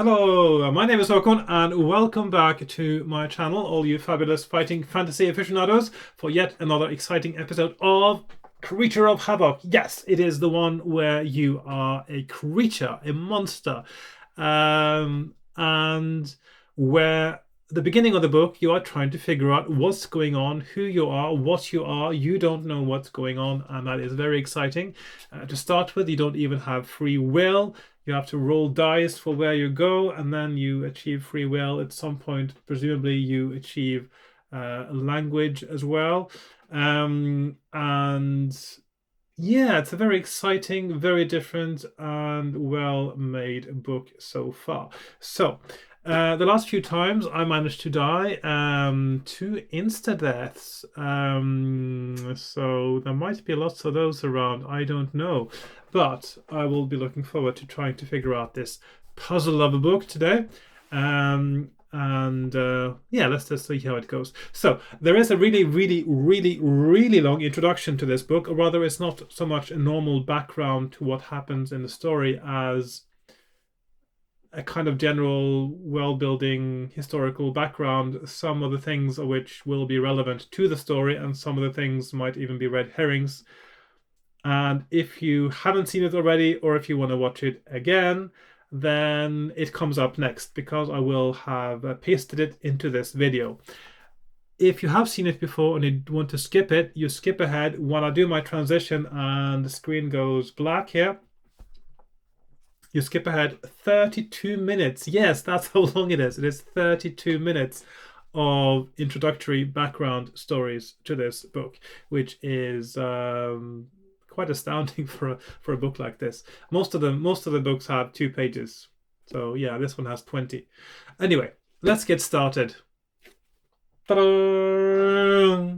Hello, my name is Hakon and welcome back to my channel, all you fabulous fighting fantasy aficionados, for yet another exciting episode of Creature of Havoc. Yes, it is the one where you are a creature, a monster, and where the beginning of the book you are trying to figure out what's going on, who you are, what you are. You don't know what's going on, and that is very exciting. To start with, you don't even have free will. You have to roll dice for where you go, and then you achieve free will. At some point, presumably, you achieve language as well. And yeah, it's a very exciting, very different, and well-made book so far. So, the last few times I managed to die, two insta-deaths. So there might be lots of those around. I don't know. But I will be looking forward to trying to figure out this puzzle of a book today. Yeah, let's just see how it goes. So there is a really long introduction to this book, or rather it's not so much a normal background to what happens in the story as a kind of general world-building historical background, some of the things of which will be relevant to the story, and some of the things might even be red herrings. And if you haven't seen it already, or if you want to watch it again, then it comes up next because I will have pasted it into this video. If you have seen it before and you want to skip it, you skip ahead when I do my transition and the screen goes black here. You skip ahead 32 minutes. Yes, that's how long it is. It is 32 minutes of introductory background stories to this book, which is quite astounding for a book like this. Most of the books have 2 pages. So yeah, this one has 20. Anyway, let's get started. Ta-da!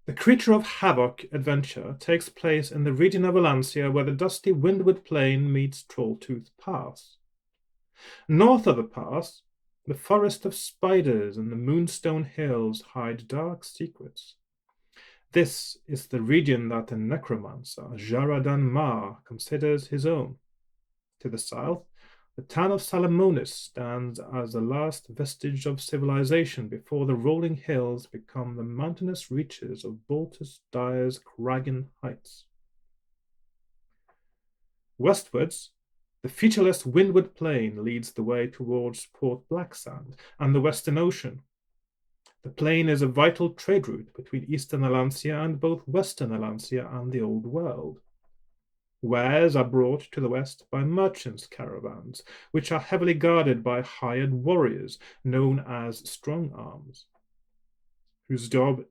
The Creature of Havoc adventure takes place in the region of Alancia where the dusty Windward Plain meets Trolltooth Pass. North of the pass, the forest of spiders and the Moonstone Hills hide dark secrets. This is the region that the necromancer Jaradan Mar considers his own. To the south, the town of Salamonis stands as the last vestige of civilization before the rolling hills become the mountainous reaches of Baltus Dyer's Cragen Heights. Westwards, the featureless Windward Plain leads the way towards Port Blacksand and the Western Ocean. The plain is a vital trade route between Eastern Alancia and both Western Alancia and the Old World. Wares are brought to the west by merchants' caravans, which are heavily guarded by hired warriors known as strong-arms, whose job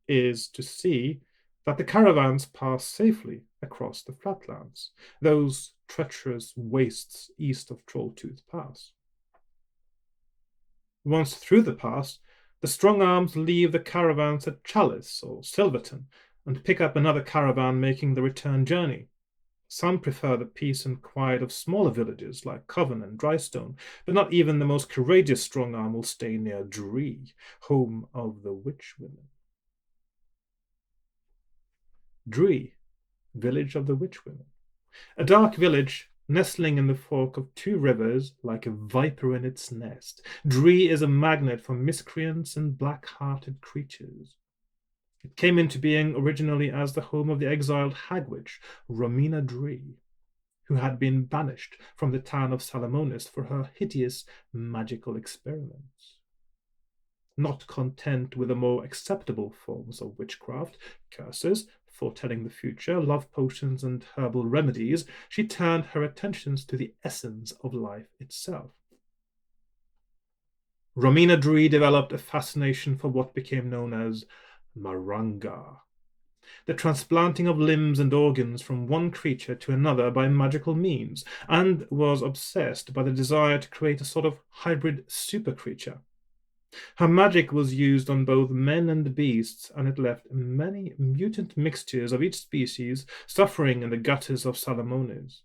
is to see that the caravans pass safely across the flatlands, those treacherous wastes east of Trolltooth Pass. Once through the pass, the strong-arms leave the caravans at Chalice or Silverton and pick up another caravan making the return journey. Some prefer the peace and quiet of smaller villages like Coven and Drystone, but not even the most courageous strong-arm will stay near Dree, home of the witch women. Dree, village of the witch women. A dark village nestling in the fork of 2 rivers like a viper in its nest. Dree is a magnet for miscreants and black-hearted creatures. It came into being originally as the home of the exiled hag witch, Romina Dree, who had been banished from the town of Salamonis for her hideous magical experiments. Not content with the more acceptable forms of witchcraft, curses, foretelling the future, love potions, and herbal remedies, she turned her attentions to the essence of life itself. Romina Dree developed a fascination for what became known as Maranga, the transplanting of limbs and organs from one creature to another by magical means, and was obsessed by the desire to create a sort of hybrid super creature. Her magic was used on both men and beasts, and it left many mutant mixtures of each species suffering in the gutters of Salamonis.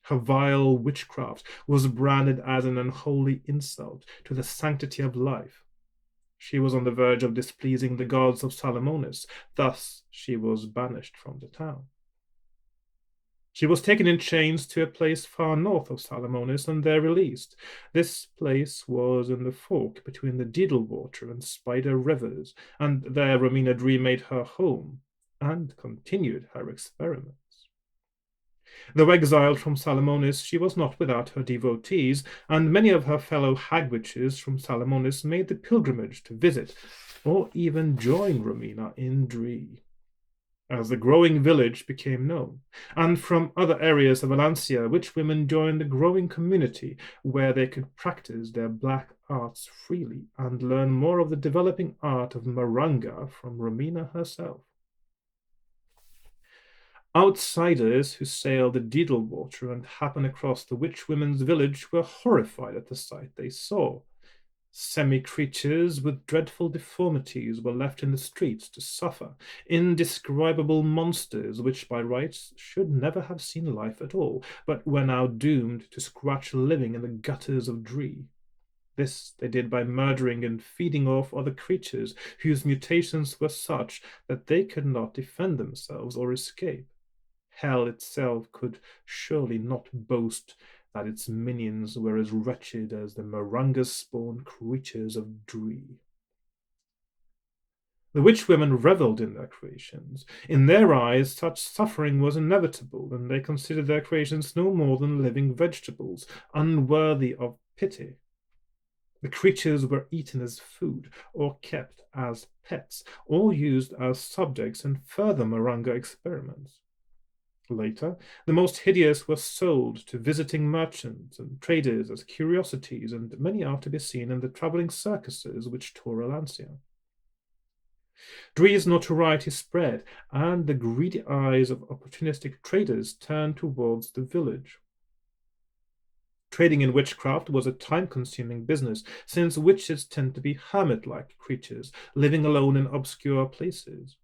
Her vile witchcraft was branded as an unholy insult to the sanctity of life. She was on the verge of displeasing the gods of Salamonis, thus she was banished from the town. She was taken in chains to a place far north of Salamonis and there released. This place was in the fork between the Diddlewater and Spider rivers, and there Romina Dree made her home and continued her experiments. Though exiled from Salamonis, she was not without her devotees, and many of her fellow hag witches from Salamonis made the pilgrimage to visit or even join Romina in Dree. As the growing village became known, and from other areas of Alancia, witch women joined the growing community where they could practice their black arts freely and learn more of the developing art of Maranga from Romina herself. Outsiders who sailed the Diddlewater and happened across the witch women's village were horrified at the sight they saw. Semi-creatures with dreadful deformities were left in the streets to suffer, indescribable monsters which by rights should never have seen life at all, but were now doomed to scratch a living in the gutters of Dree. This they did by murdering and feeding off other creatures whose mutations were such that they could not defend themselves or escape. Hell itself could surely not boast that its minions were as wretched as the Maranga-spawned creatures of Dree. The witch women revelled in their creations. In their eyes, such suffering was inevitable, and they considered their creations no more than living vegetables, unworthy of pity. The creatures were eaten as food, or kept as pets, or used as subjects in further Maranga experiments. Later, the most hideous were sold to visiting merchants and traders as curiosities, and many are to be seen in the travelling circuses which tour Alancia. Dree's notoriety spread, and the greedy eyes of opportunistic traders turned towards the village. Trading in witchcraft was a time-consuming business, since witches tend to be hermit-like creatures, living alone in obscure places.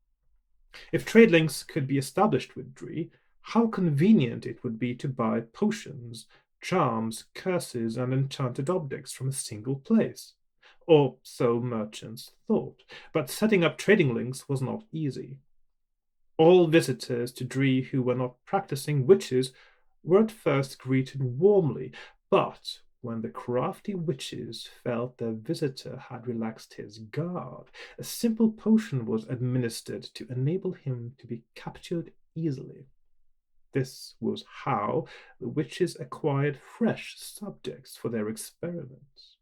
If trade links could be established with Dree, how convenient it would be to buy potions, charms, curses, and enchanted objects from a single place. Or so merchants thought, but setting up trading links was not easy. All visitors to Dree who were not practicing witches were at first greeted warmly, but when the crafty witches felt their visitor had relaxed his guard, a simple potion was administered to enable him to be captured easily. This was how the witches acquired fresh subjects for their experiments.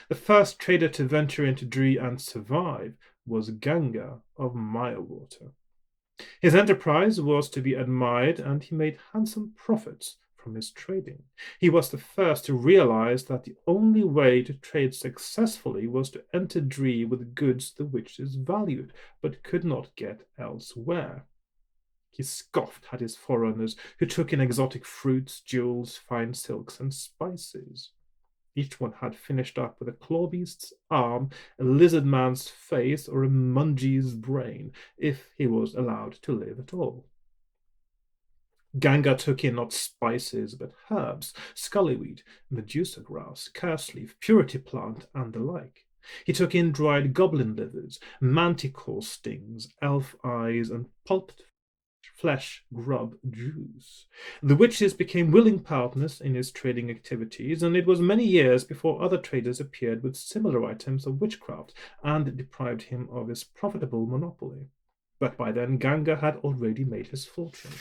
The first trader to venture into Dree and survive was Ganga of Mirewater. His enterprise was to be admired, and he made handsome profits from his trading. He was the first to realize that the only way to trade successfully was to enter Dree with goods the witches valued, but could not get elsewhere. He scoffed at his foreigners who took in exotic fruits, jewels, fine silks, and spices. Each one had finished up with a clawbeast's arm, a lizard man's face, or a mungee's brain, if he was allowed to live at all. Ganga took in not spices, but herbs, scullyweed, medusa grass, curseleaf, purity plant, and the like. He took in dried goblin livers, manticore stings, elf eyes, and pulped flesh grub juice. The witches became willing partners in his trading activities, and it was many years before other traders appeared with similar items of witchcraft and deprived him of his profitable monopoly. But by then Ganga had already made his fortune.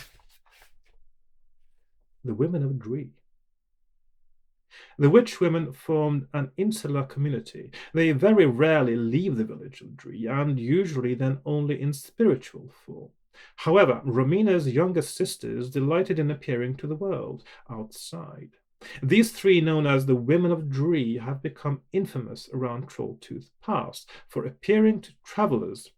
The women of Dree. The witch women formed an insular community. They very rarely leave the village of Dree, and usually then only in spiritual form. However, Romina's younger sisters delighted in appearing to the world outside. These three, known as the Women of Dree, have become infamous around Trolltooth Pass for appearing to travelers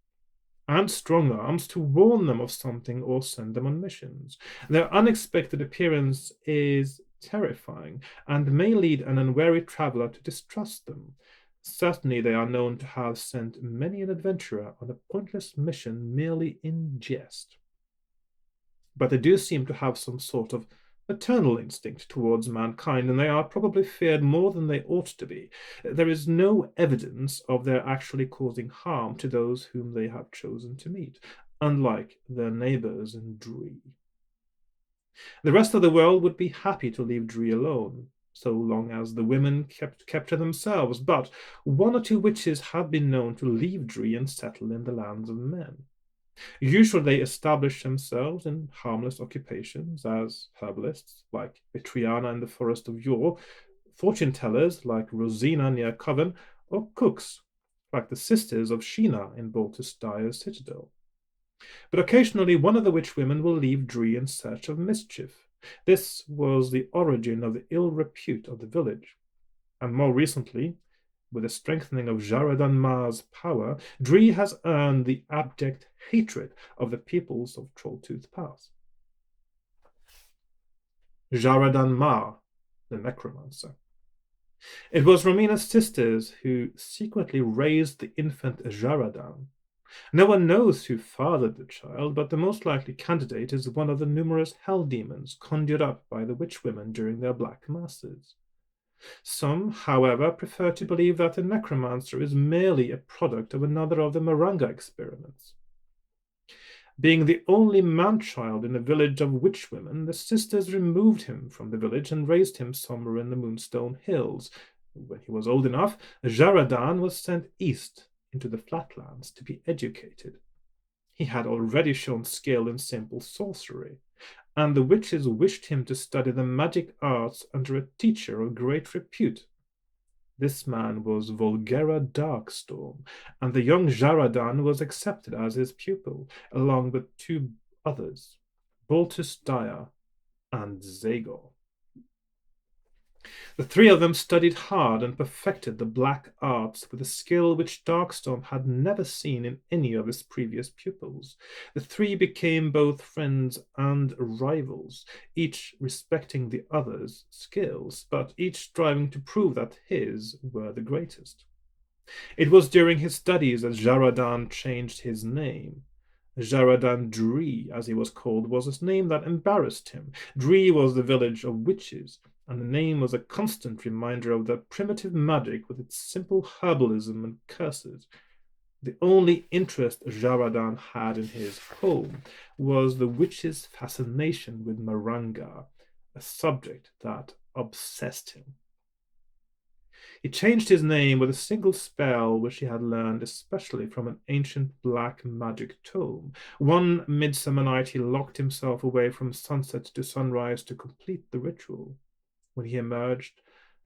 and strong arms to warn them of something or send them on missions. Their unexpected appearance is terrifying and may lead an unwary traveler to distrust them. Certainly, they are known to have sent many an adventurer on a pointless mission merely in jest. But they do seem to have some sort of maternal instinct towards mankind, and they are probably feared more than they ought to be. There is no evidence of their actually causing harm to those whom they have chosen to meet, unlike their neighbors in Dree. The rest of the world would be happy to leave Dree alone, so long as the women kept to themselves, but one or two witches have been known to leave Dree and settle in the lands of men. Usually they establish themselves in harmless occupations as herbalists, like Betriana in the forest of Yor, fortune tellers like Rosina near Coven, or cooks like the sisters of Sheena in Baltus Dyer's citadel. But occasionally one of the witch women will leave Dree in search of mischief. This was the origin of the ill repute of the village. And more recently, with the strengthening of Jaradan Mar's power, Dree has earned the abject hatred of the peoples of Trolltooth Pass. Jaradan Mar, the necromancer. It was Romina's sisters who secretly raised the infant Jaradan. No one knows who fathered the child, but the most likely candidate is one of the numerous hell demons conjured up by the witch women during their black masses. Some, however, prefer to believe that the necromancer is merely a product of another of the Maranga experiments. Being the only man-child in a village of witch-women, the sisters removed him from the village and raised him somewhere in the Moonstone Hills. When he was old enough, Jaradan was sent east into the flatlands to be educated. He had already shown skill in simple sorcery, and the witches wished him to study the magic arts under a teacher of great repute. This man was Volgera Darkstorm, and the young Jaradan was accepted as his pupil, along with two others, Baltus Dyer and Zagor. The three of them studied hard and perfected the black arts with a skill which Darkstorm had never seen in any of his previous pupils. The three became both friends and rivals, each respecting the other's skills, but each striving to prove that his were the greatest. It was during his studies that Jaradan changed his name. Jaradan Dree, as he was called, was a name that embarrassed him. Dree was the village of witches, and the name was a constant reminder of the primitive magic with its simple herbalism and curses. The only interest Jaradan had in his home was the witch's fascination with Maranga, a subject that obsessed him. He changed his name with a single spell which he had learned especially from an ancient black magic tome. One midsummer night he locked himself away from sunset to sunrise to complete the ritual. When he emerged,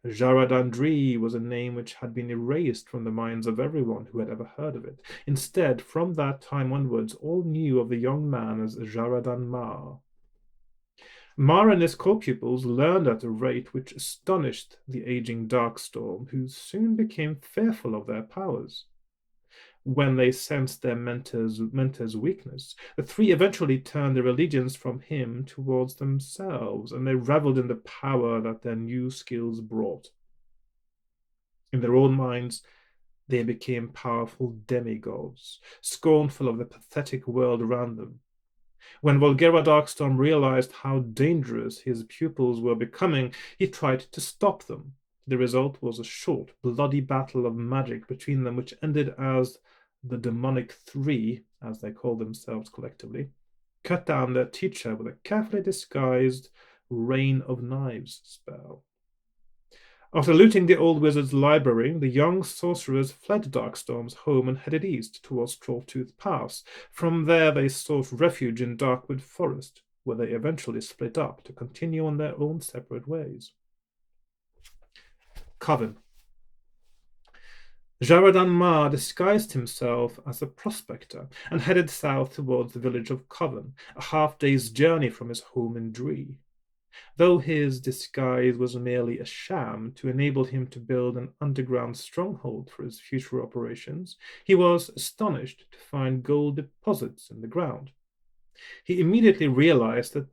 Jaradan Dree was a name which had been erased from the minds of everyone who had ever heard of it. Instead, from that time onwards, all knew of the young man as Jaradan Mar. Mar and his co-pupils learned at a rate which astonished the aging Darkstorm, who soon became fearful of their powers. When they sensed their mentor's weakness, the three eventually turned their allegiance from him towards themselves, and they reveled in the power that their new skills brought. In their own minds, they became powerful demigods, scornful of the pathetic world around them. When Volgera Darkstorm realized how dangerous his pupils were becoming, he tried to stop them. The result was a short, bloody battle of magic between them, which ended as the Demonic Three, as they called themselves collectively, cut down their teacher with a carefully disguised Rain of Knives spell. After looting the old wizard's library, the young sorcerers fled Darkstorm's home and headed east towards Trolltooth Pass. From there they sought refuge in Darkwood Forest, where they eventually split up to continue on their own separate ways. Coven. Jaradan Mar disguised himself as a prospector and headed south towards the village of Coven, a half-day's journey from his home in Dree. Though his disguise was merely a sham to enable him to build an underground stronghold for his future operations, he was astonished to find gold deposits in the ground. He immediately realized that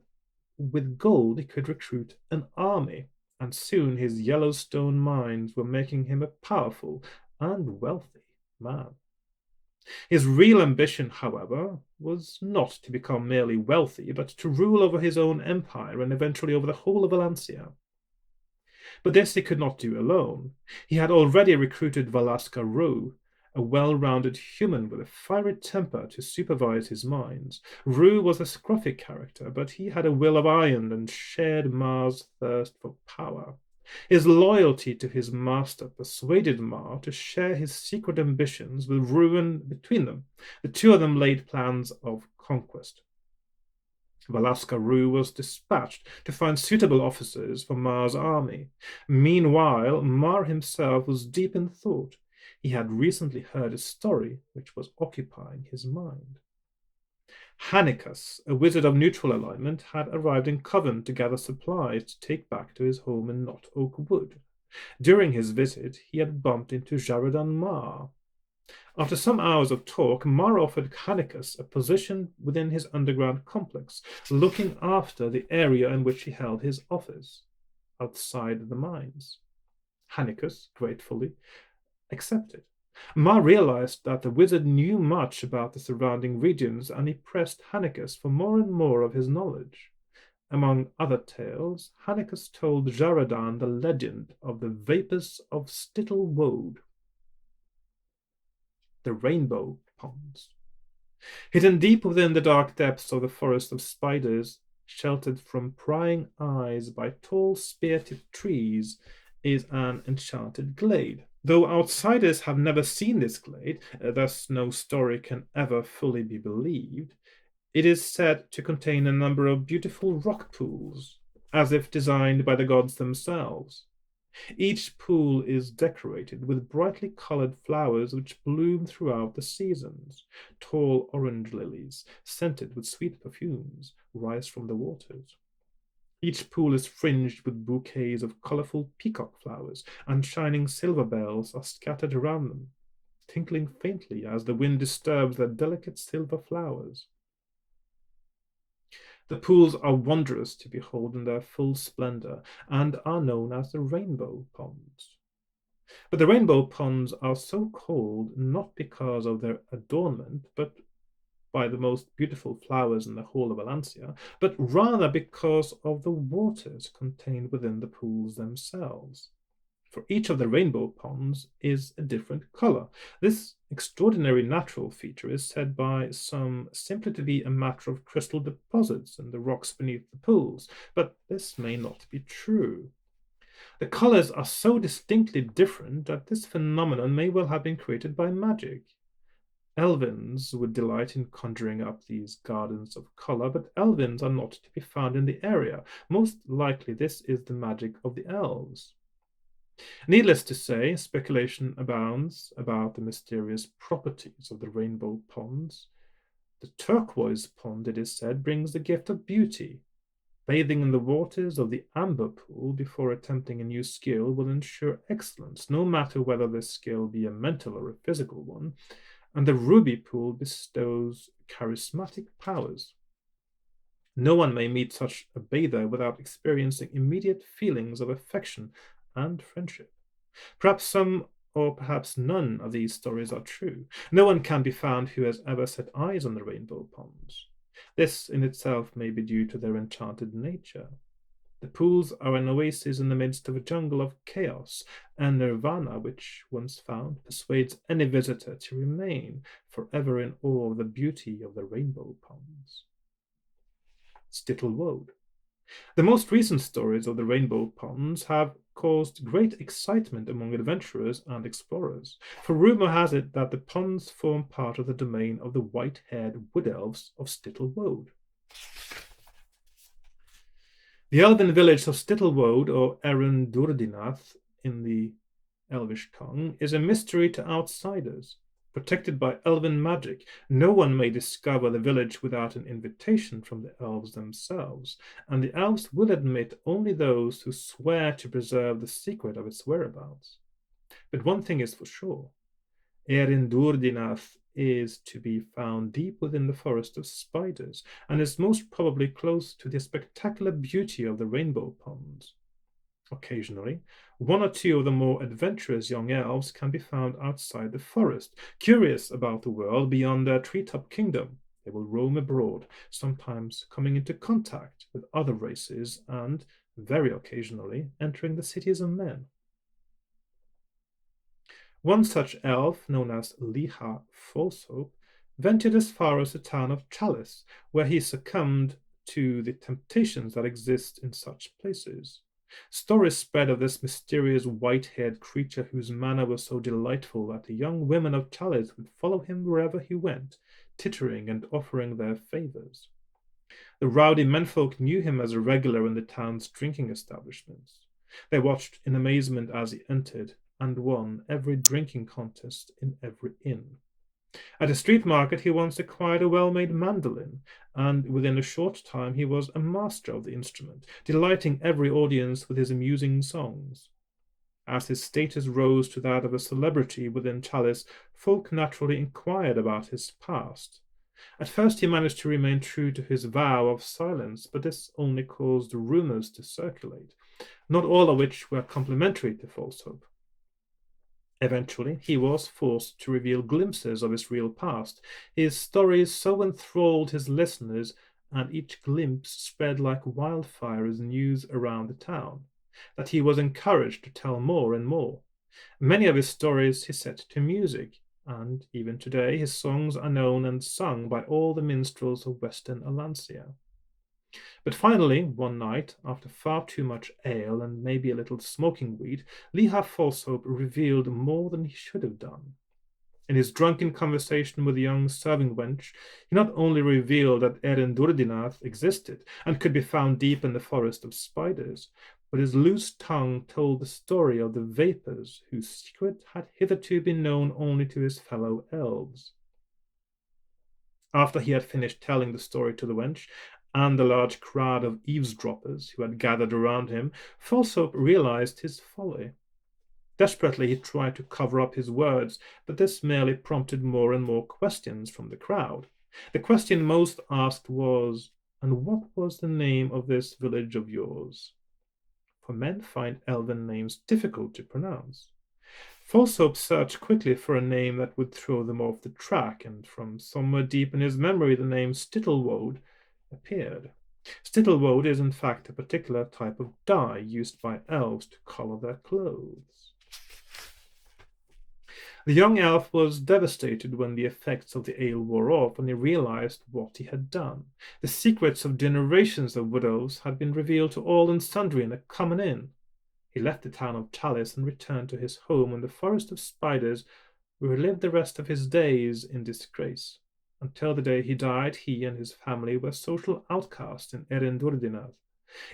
with gold he could recruit an army, and soon his Yellowstone mines were making him a powerful and wealthy man. His real ambition, however, was not to become merely wealthy, but to rule over his own empire and eventually over the whole of Valencia. But this he could not do alone. He had already recruited Valaska Rue, a well-rounded human with a fiery temper to supervise his mines. Rue was a scruffy character, but he had a will of iron and shared Mar's thirst for power. His loyalty to his master persuaded Mar to share his secret ambitions with Rue, and between them, the two of them laid plans of conquest. Valaska Rue was dispatched to find suitable officers for Mar's army. Meanwhile, Mar himself was deep in thought. He had recently heard a story which was occupying his mind. Hannikus, a wizard of neutral alignment, had arrived in Coven to gather supplies to take back to his home in Knot Oak Wood. During his visit, he had bumped into Jaradan Mar. After some hours of talk, Mar offered Hannikus a position within his underground complex, looking after the area in which he held his office, outside the mines. Hannikus gratefully accepted. Mar realized that the wizard knew much about the surrounding regions, and he pressed Hannikus for more and more of his knowledge. Among other tales, Hannikus told Jaradan the legend of the vapors of Stittle Woad, the rainbow ponds. Hidden deep within the dark depths of the forest of spiders, sheltered from prying eyes by tall spear-tipped trees, is an enchanted glade. Though outsiders have never seen this glade, thus no story can ever fully be believed, it is said to contain a number of beautiful rock pools, as if designed by the gods themselves. Each pool is decorated with brightly colored flowers which bloom throughout the seasons. Tall orange lilies, scented with sweet perfumes, rise from the waters. Each pool is fringed with bouquets of colorful peacock flowers, and shining silver bells are scattered around them, tinkling faintly as the wind disturbs their delicate silver flowers. The pools are wondrous to behold in their full splendor, and are known as the rainbow ponds. But the rainbow ponds are so called not because of their adornment, but by the most beautiful flowers in the whole of Valancia, but rather because of the waters contained within the pools themselves. For each of the rainbow ponds is a different color. This extraordinary natural feature is said by some simply to be a matter of crystal deposits in the rocks beneath the pools, but this may not be true. The colors are so distinctly different that this phenomenon may well have been created by magic. Elvins would delight in conjuring up these gardens of color, but elvins are not to be found in the area. Most likely this is the magic of the elves. Needless to say, speculation abounds about the mysterious properties of the rainbow ponds. The turquoise pond, it is said, brings the gift of beauty. Bathing in the waters of the amber pool before attempting a new skill will ensure excellence, no matter whether this skill be a mental or a physical one, and the ruby pool bestows charismatic powers. No one may meet such a bather without experiencing immediate feelings of affection and friendship. Perhaps some or perhaps none of these stories are true. No one can be found who has ever set eyes on the rainbow ponds. This in itself may be due to their enchanted nature. The pools are an oasis in the midst of a jungle of chaos, and nirvana, which, once found, persuades any visitor to remain forever in awe of the beauty of the rainbow ponds. Stittle Woad. The most recent stories of the rainbow ponds have caused great excitement among adventurers and explorers, for rumor has it that the ponds form part of the domain of the white-haired wood elves of Stittle Woad. The elven village of Stittle Woad, or Erendordina in the Elvish tongue, is a mystery to outsiders. Protected by elven magic, no one may discover the village without an invitation from the elves themselves, and the elves will admit only those who swear to preserve the secret of its whereabouts. But one thing is for sure. Erendordina is to be found deep within the forest of spiders, and is most probably close to the spectacular beauty of the rainbow ponds. Occasionally, one or two of the more adventurous young elves can be found outside the forest, curious about the world beyond their treetop kingdom. They will roam abroad, sometimes coming into contact with other races and, very occasionally, entering the cities of men. One such elf, known as Liha Falsehope, ventured as far as the town of Chalice, where he succumbed to the temptations that exist in such places. Stories spread of this mysterious white-haired creature whose manner was so delightful that the young women of Chalice would follow him wherever he went, tittering and offering their favors. The rowdy menfolk knew him as a regular in the town's drinking establishments. They watched in amazement as he entered and won every drinking contest in every inn. At a street market, he once acquired a well-made mandolin, and within a short time he was a master of the instrument, delighting every audience with his amusing songs. As his status rose to that of a celebrity within Chalice, folk naturally inquired about his past. At first he managed to remain true to his vow of silence, but this only caused rumors to circulate, not all of which were complimentary to Falsehope. Eventually, he was forced to reveal glimpses of his real past. His stories so enthralled his listeners, and each glimpse spread like wildfire as news around the town, that he was encouraged to tell more and more. Many of his stories he set to music, and even today his songs are known and sung by all the minstrels of Western Alancia. But finally, one night, after far too much ale and maybe a little smoking weed, Liha Falsehope revealed more than he should have done. In his drunken conversation with the young serving wench, he not only revealed that Erendordina existed and could be found deep in the forest of spiders, but his loose tongue told the story of the vapors whose secret had hitherto been known only to his fellow elves. After he had finished telling the story to the wench and the large crowd of eavesdroppers who had gathered around him, Falsehope realized his folly. Desperately he tried to cover up his words, but this merely prompted more and more questions from the crowd. The question most asked was, "And what was the name of this village of yours?" For men find elven names difficult to pronounce. Falsehope searched quickly for a name that would throw them off the track, and from somewhere deep in his memory the name Stittlewode appeared. Stittlewode is in fact a particular type of dye used by elves to color their clothes. The young elf was devastated when the effects of the ale wore off and he realized what he had done. The secrets of generations of widows had been revealed to all and sundry in a common inn. He left the town of Chalice and returned to his home in the forest of spiders, where he lived the rest of his days in disgrace. Until the day he died, he and his family were social outcasts in Erendordina.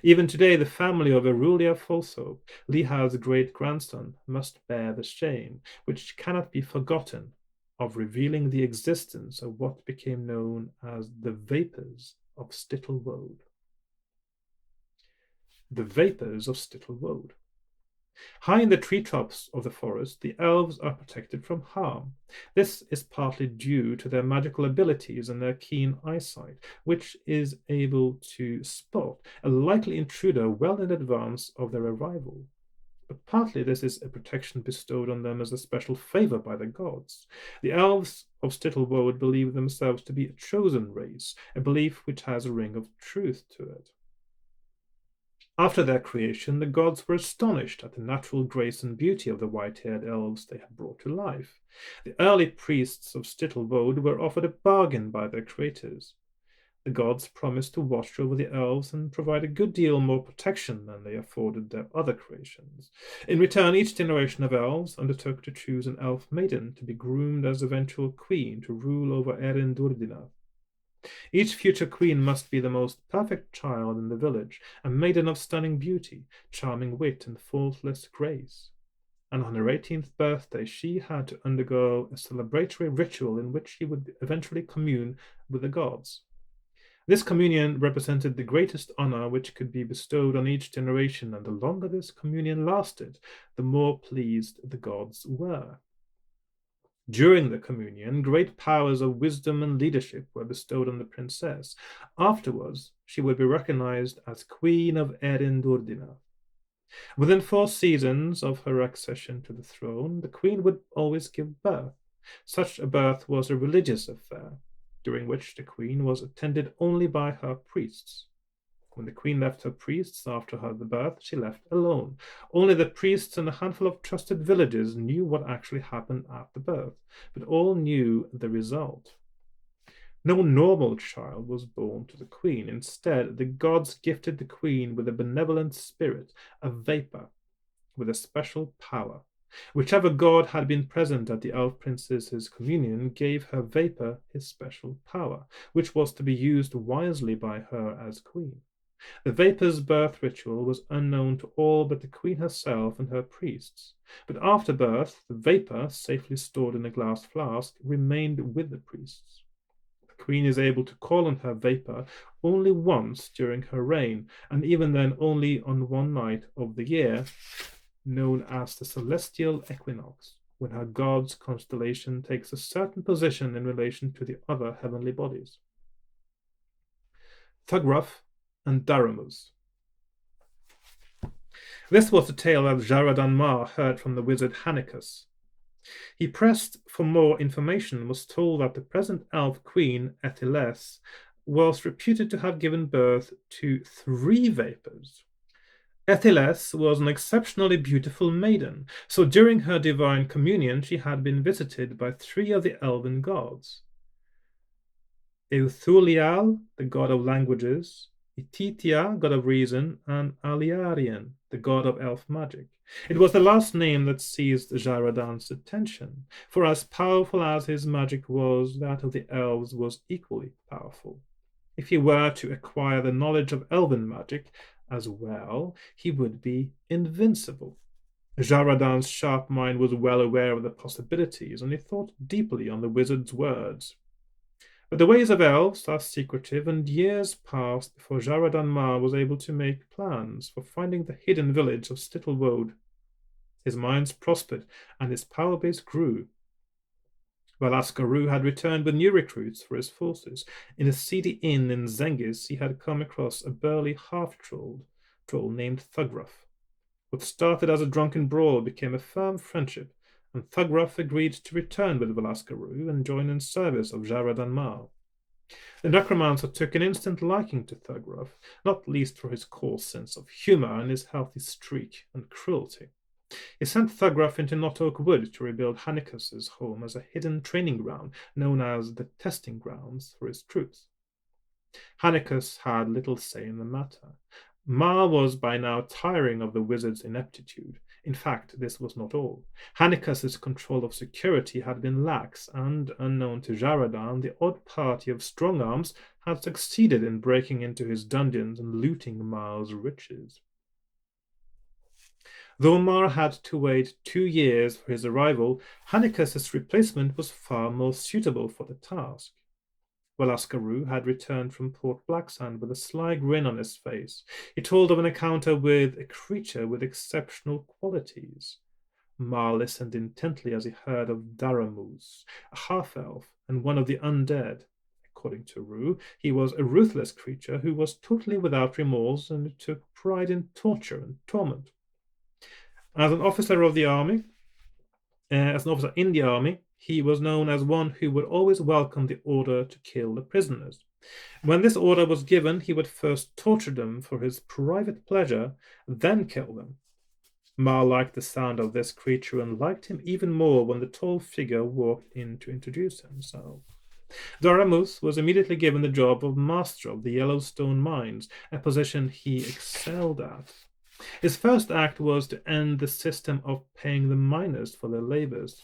Even today, the family of Erulia Falsehope, Liha's great-grandson, must bear the shame, which cannot be forgotten, of revealing the existence of what became known as the Vapors of Stittlewode. The Vapors of Stittlewode. High in the treetops of the forest, the elves are protected from harm. This is partly due to their magical abilities and their keen eyesight, which is able to spot a likely intruder well in advance of their arrival. But partly this is a protection bestowed on them as a special favor by the gods. The elves of Stittlewode believe themselves to be a chosen race, a belief which has a ring of truth to it. After their creation, the gods were astonished at the natural grace and beauty of the white-haired elves they had brought to life. The early priests of Stittlewode were offered a bargain by their creators. The gods promised to watch over the elves and provide a good deal more protection than they afforded their other creations. In return, each generation of elves undertook to choose an elf maiden to be groomed as eventual queen to rule over Erendordina. Each future queen must be the most perfect child in the village, a maiden of stunning beauty, charming wit, and faultless grace. And on her 18th birthday, she had to undergo a celebratory ritual in which she would eventually commune with the gods. This communion represented the greatest honor which could be bestowed on each generation, and the longer this communion lasted, the more pleased the gods were. During the communion, great powers of wisdom and leadership were bestowed on the princess. Afterwards, she would be recognized as Queen of Erendordina. Within 4 seasons of her accession to the throne, the queen would always give birth. Such a birth was a religious affair, during which the queen was attended only by her priests. When the queen left her priests after her birth, she left alone. Only the priests and a handful of trusted villagers knew what actually happened after birth, but all knew the result. No normal child was born to the queen. Instead, the gods gifted the queen with a benevolent spirit, a vapor, with a special power. Whichever god had been present at the elf princess's communion gave her vapor his special power, which was to be used wisely by her as queen. The vapor's birth ritual was unknown to all but the queen herself and her priests. But after birth, the vapor, safely stored in a glass flask, remained with the priests. The queen is able to call on her vapor only once during her reign, and even then only on one night of the year, known as the celestial equinox, when her god's constellation takes a certain position in relation to the other heavenly bodies. Thugraf and Daramuz. This was the tale that Jaradan Mar heard from the wizard Hanicus. He pressed for more information and was told that the present elf queen, Ethiles, was reputed to have given birth to 3 vapors. Ethiles was an exceptionally beautiful maiden, so during her divine communion she had been visited by 3 of the elven gods. Euthulial, the god of languages, Ititia, god of reason, and Aliarian, the god of elf magic. It was the last name that seized Jaradan's attention, for as powerful as his magic was, that of the elves was equally powerful. If he were to acquire the knowledge of elven magic as well, he would be invincible. Jaradan's sharp mind was well aware of the possibilities, and he thought deeply on the wizard's words. But the ways of elves are secretive, and years passed before Jaradan Mar was able to make plans for finding the hidden village of Stittlewode. His mines prospered, and his power base grew. Valaskaru had returned with new recruits for his forces. In a seedy inn in Zengis, he had come across a burly half-troll named Thugraf. What started as a drunken brawl became a firm friendship, and Thugraf agreed to return with Valaskaru and join in service of Jaradan Mar. The necromancer took an instant liking to Thugraf, not least for his coarse sense of humor and his healthy streak and cruelty. He sent Thugraf into Knot Oak Wood to rebuild Hanicus's home as a hidden training ground known as the testing grounds for his troops. Hanicus had little say in the matter. Mar was by now tiring of the wizard's ineptitude. In fact, this was not all. Hanicus's control of security had been lax, and, unknown to Jaradan, the odd party of strong-arms had succeeded in breaking into his dungeons and looting Mar's riches. Though Mar had to wait 2 years for his arrival, Hanicus's replacement was far more suitable for the task. Valaskaru had returned from Port Blacksand with a sly grin on his face. He told of an encounter with a creature with exceptional qualities. Mar listened intently as he heard of Daramuz, a half-elf and one of the undead. According to Rue, he was a ruthless creature who was totally without remorse and took pride in torture and torment. As an officer in the army, he was known as one who would always welcome the order to kill the prisoners. When this order was given, he would first torture them for his private pleasure, then kill them. Mar liked the sound of this creature and liked him even more when the tall figure walked in to introduce himself. Daramuz was immediately given the job of master of the Yellowstone mines, a position he excelled at. His first act was to end the system of paying the miners for their labors.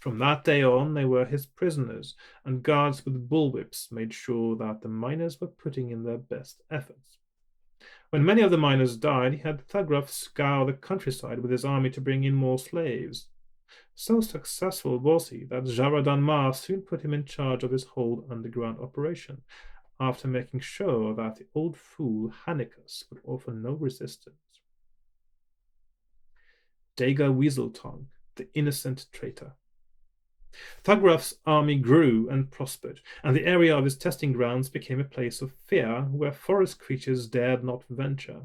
From that day on, they were his prisoners, and guards with bullwhips made sure that the miners were putting in their best efforts. When many of the miners died, he had Thugraf scour the countryside with his army to bring in more slaves. So successful was he that Jaradan Mar soon put him in charge of his whole underground operation, after making sure that the old fool Hanicus would offer no resistance. Daga Weaseltongue, the innocent traitor. Thugraf's army grew and prospered, and the area of his testing grounds became a place of fear where forest creatures dared not venture.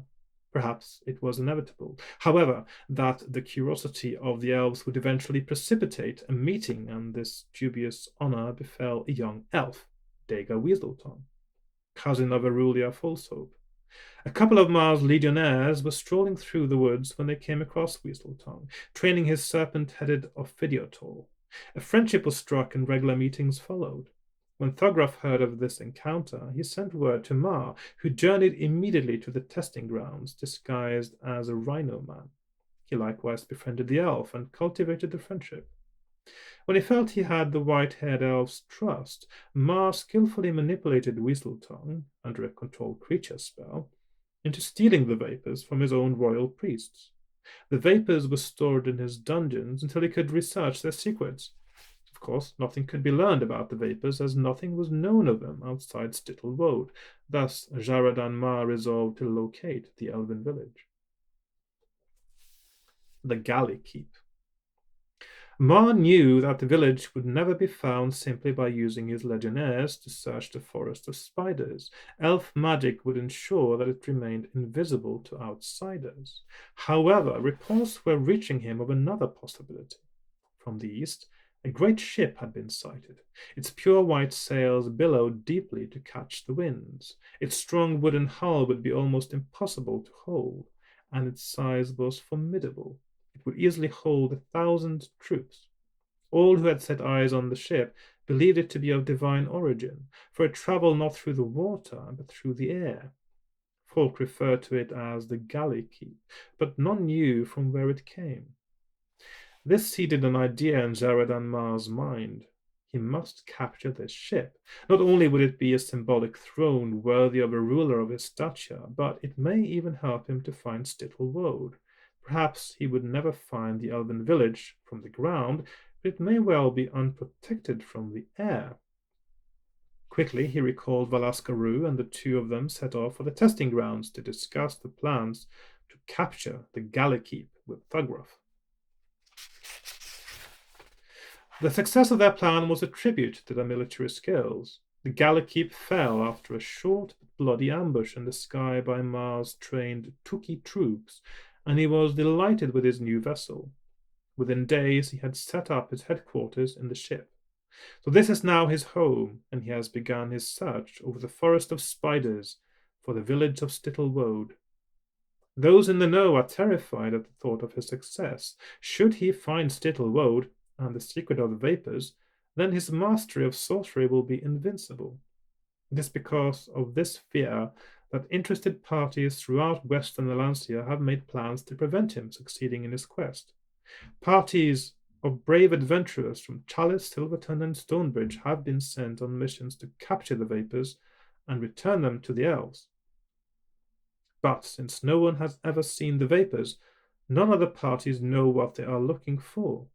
Perhaps it was inevitable, however, that the curiosity of the elves would eventually precipitate a meeting, and this dubious honor befell a young elf, Daga Weaseltongue, cousin of Arulia Falshope. A couple of Mar's legionnaires were strolling through the woods when they came across Weaseltongue, training his serpent-headed Ophidiotol. A friendship was struck and regular meetings followed. When Thograf heard of this encounter, he sent word to Mar, who journeyed immediately to the testing grounds, disguised as a rhino man. He likewise befriended the elf and cultivated the friendship. When he felt he had the white-haired elf's trust, Mar skillfully manipulated Weaseltongue, under a controlled creature spell, into stealing the vapors from his own royal priests. The vapors were stored in his dungeons until he could research their secrets. Of course, nothing could be learned about the vapors, as nothing was known of them outside Stittle Woad. Thus, Jaradan Mar resolved to locate the elven village. The Galley Keep. Mar knew that the village would never be found simply by using his legionnaires to search the forest of spiders. Elf magic would ensure that it remained invisible to outsiders. However, reports were reaching him of another possibility. From the east, a great ship had been sighted. Its pure white sails billowed deeply to catch the winds. Its strong wooden hull would be almost impossible to hold, and its size was formidable. It would easily hold 1,000 troops. All who had set eyes on the ship believed it to be of divine origin, for it traveled not through the water, but through the air. Folk referred to it as the Galley Keep, but none knew from where it came. This seeded an idea in Jaradan Mar's mind. He must capture this ship. Not only would it be a symbolic throne worthy of a ruler of his stature, but it may even help him to find Stittle Woad. Perhaps he would never find the elven village from the ground, but it may well be unprotected from the air. Quickly he recalled Valaskaru, and the two of them set off for the testing grounds to discuss the plans to capture the Galley Keep with Thograf. The success of their plan was a tribute to their military skills. The Galley Keep fell after a short but bloody ambush in the sky by Mar's trained Tuki troops, and he was delighted with his new vessel. Within days he had set up his headquarters in the ship. So this is now his home, and he has begun his search over the forest of spiders for the village of Stittle Woad. Those in the know are terrified at the thought of his success. Should he find Stittle Woad and the secret of the vapors, then his mastery of sorcery will be invincible. It is because of this fear that interested parties throughout Western Alancia have made plans to prevent him succeeding in his quest. Parties of brave adventurers from Chalice, Silverton, and Stonebridge have been sent on missions to capture the vapors and return them to the elves. But since no one has ever seen the vapors, none of the parties know what they are looking for.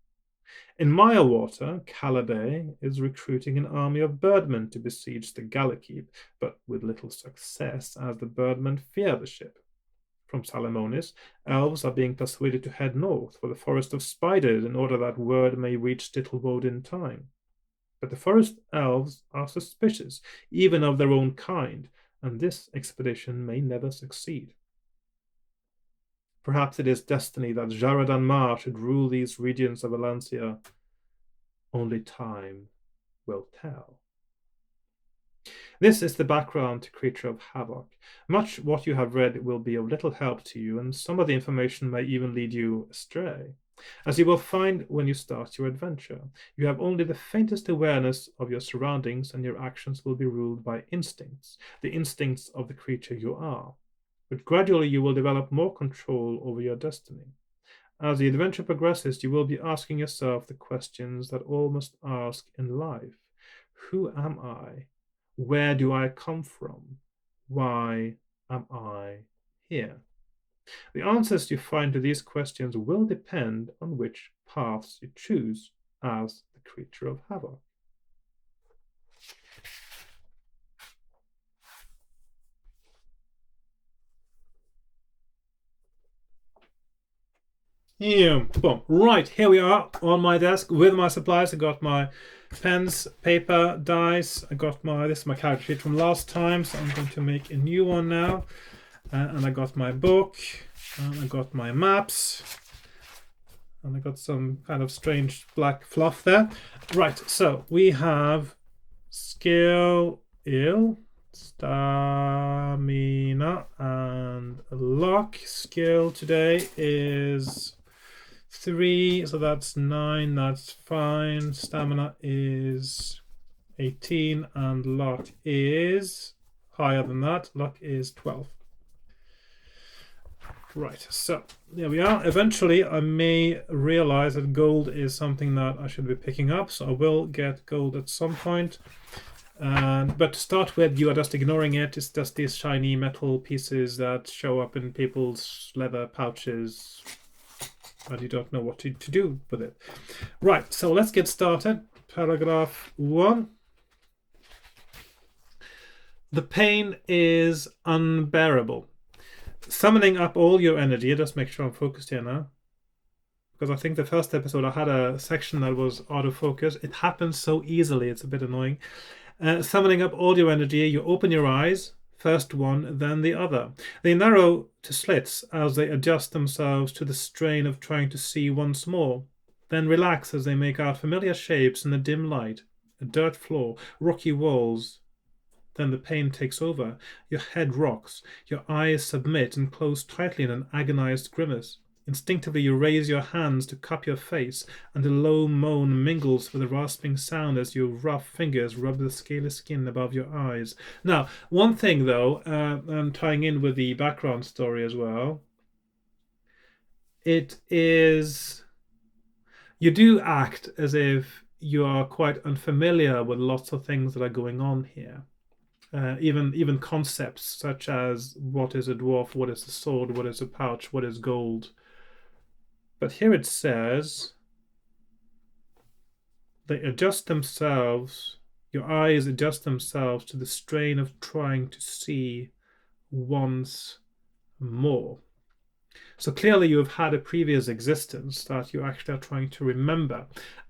In Mirewater, Caladay is recruiting an army of birdmen to besiege the Galley Keep, but with little success, as the birdmen fear the ship. From Salamonis, elves are being persuaded to head north for the forest of spiders in order that word may reach Stittle Woad in time. But the forest elves are suspicious, even of their own kind, and this expedition may never succeed. Perhaps it is destiny that Jaradan Mar should rule these regions of Alancia. Only time will tell. This is the background to Creature of Havoc. Much what you have read will be of little help to you, and some of the information may even lead you astray. As you will find when you start your adventure, you have only the faintest awareness of your surroundings, and your actions will be ruled by instincts, the instincts of the creature you are. But gradually you will develop more control over your destiny. As the adventure progresses, you will be asking yourself the questions that all must ask in life. Who am I? Where do I come from? Why am I here? The answers you find to these questions will depend on which paths you choose as the Creature of Havoc. Yeah, boom. Right, here we are on my desk with my supplies. I got my pens, paper, dice. This is my character sheet from last time, so I'm going to make a new one now. And I got my book, and I got my maps, and I got some kind of strange black fluff there. Right, so we have skill Stamina and luck. Skill today is 3, so that's 9. That's fine. Stamina is 18 and luck is higher than that. Luck is 12. Right, so there we are. Eventually I may realize that gold is something that I should be picking up, so I will get gold at some point. But to start with, you are just ignoring it. It's just these shiny metal pieces that show up in people's leather pouches and you don't know what to do with it. Right, so let's get started. Paragraph 1. The pain is unbearable. Summoning up all your energy. Just make sure I'm focused here now, because I think the first episode I had a section that was autofocus. It happens so easily, it's a bit annoying. Summoning up all your energy, you open your eyes, first one, then the other. They narrow to slits as they adjust themselves to the strain of trying to see once more, then relax as they make out familiar shapes in the dim light, a dirt floor, rocky walls. Then the pain takes over. Your head rocks, your eyes submit and close tightly in an agonized grimace. Instinctively you raise your hands to cup your face, and a low moan mingles with a rasping sound as your rough fingers rub the scaly skin above your eyes. Now, one thing though, tying in with the background story as well, it is... you do act as if you are quite unfamiliar with lots of things that are going on here. Even concepts such as what is a dwarf, what is a sword, what is a pouch, what is gold. But here it says they adjust themselves, your eyes adjust themselves to the strain of trying to see once more. So clearly you have had a previous existence that you actually are trying to remember.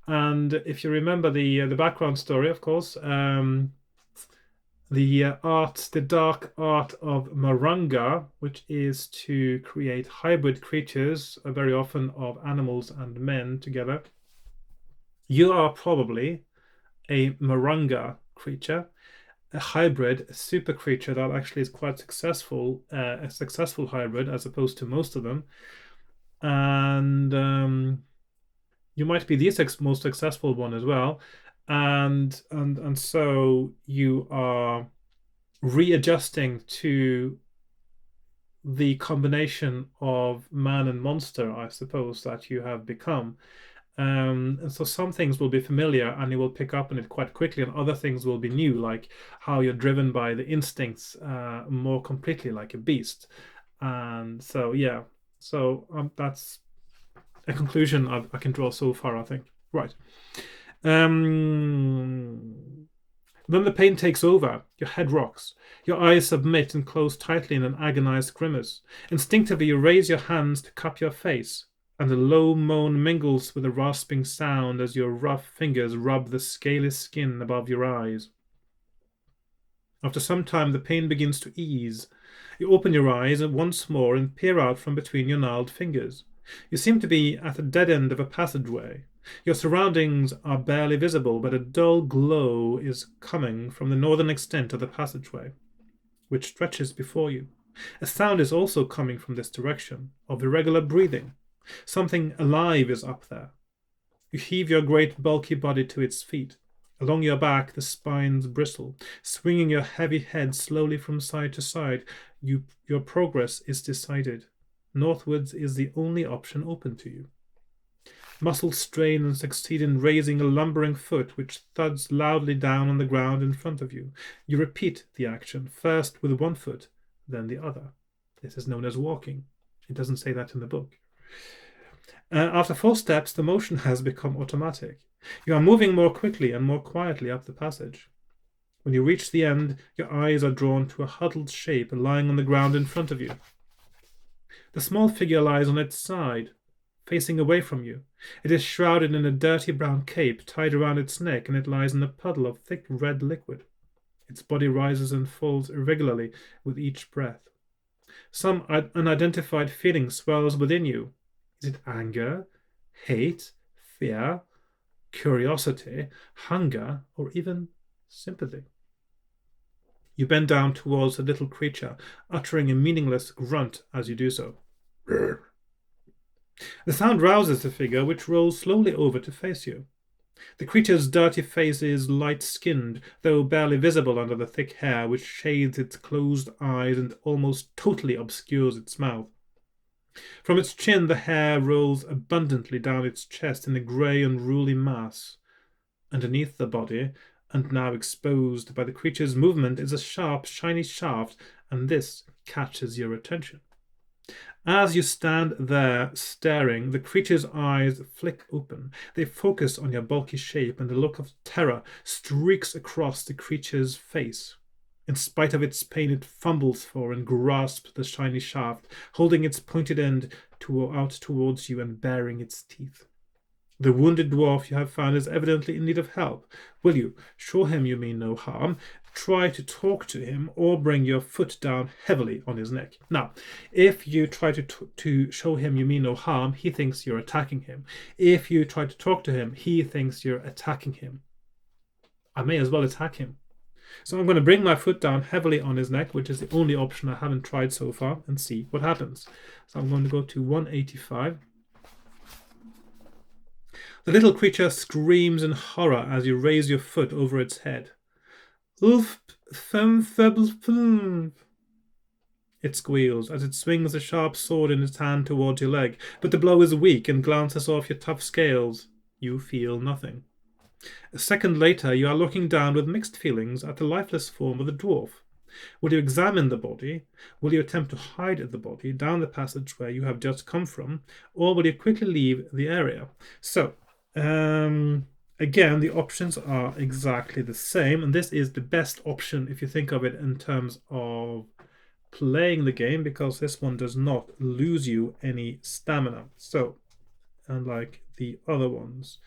And if you remember the background story, of course, the dark art of Maranga, which is to create hybrid creatures, very often of animals and men together. You are probably a Maranga creature, a hybrid, a super creature that actually is quite successful, a successful hybrid as opposed to most of them. And you might be the most successful one as well. And so you are readjusting to the combination of man and monster, I suppose, that you have become. And so some things will be familiar and you will pick up on it quite quickly, and other things will be new, like how you're driven by the instincts more completely, like a beast. And so, yeah, so that's a conclusion I can draw so far, I think. Right. Then the pain takes over. Your head rocks. Your eyes submit and close tightly in an agonized grimace. Instinctively, you raise your hands to cup your face, and a low moan mingles with a rasping sound as your rough fingers rub the scaly skin above your eyes. After some time, the pain begins to ease. You open your eyes once more and peer out from between your gnarled fingers. You seem to be at the dead end of a passageway. Your surroundings are barely visible, but a dull glow is coming from the northern extent of the passageway, which stretches before you. A sound is also coming from this direction, of irregular breathing. Something alive is up there. You heave your great bulky body to its feet. Along your back the spines bristle. Swinging your heavy head slowly from side to side, your progress is decided. Northwards is the only option open to you. Muscles strain and succeed in raising a lumbering foot which thuds loudly down on the ground in front of you. You repeat the action, first with one foot, then the other. This is known as walking. It doesn't say that in the book. After 4 steps, the motion has become automatic. You are moving more quickly and more quietly up the passage. When you reach the end, your eyes are drawn to a huddled shape lying on the ground in front of you. The small figure lies on its side, facing away from you. It is shrouded in a dirty brown cape tied around its neck, and it lies in a puddle of thick red liquid. Its body rises and falls irregularly with each breath. Some unidentified feeling swells within you. Is it anger, hate, fear, curiosity, hunger, or even sympathy? You bend down towards the little creature, uttering a meaningless grunt as you do so. The sound rouses the figure, which rolls slowly over to face you. The creature's dirty face is light-skinned, though barely visible under the thick hair which shades its closed eyes and almost totally obscures its mouth. From its chin the hair rolls abundantly down its chest in a grey unruly mass. Underneath the body, and now exposed by the creature's movement, is a sharp, shiny shaft, and this catches your attention. As you stand there staring, the creature's eyes flick open. They focus on your bulky shape, and a look of terror streaks across the creature's face. In spite of its pain, it fumbles for and grasps the shiny shaft, holding its pointed end out towards you and baring its teeth. The wounded dwarf you have found is evidently in need of help. Will you show him you mean no harm, try to talk to him, or bring your foot down heavily on his neck? Now, if you try to show him you mean no harm, he thinks you're attacking him. If you try to talk to him, he thinks you're attacking him. I may as well attack him. So I'm going to bring my foot down heavily on his neck, which is the only option I haven't tried so far, and see what happens. So I'm going to go to 185. The little creature screams in horror as you raise your foot over its head. Oof, it squeals as it swings a sharp sword in its hand towards your leg, but the blow is weak and glances off your tough scales. You feel nothing. A second later, you are looking down with mixed feelings at the lifeless form of the dwarf. Will you examine the body? Will you attempt to hide the body down the passage where you have just come from? Or will you quickly leave the area? So, again, the options are exactly the same, and this is the best option if you think of it in terms of playing the game, because this one does not lose you any stamina. So, unlike the other ones.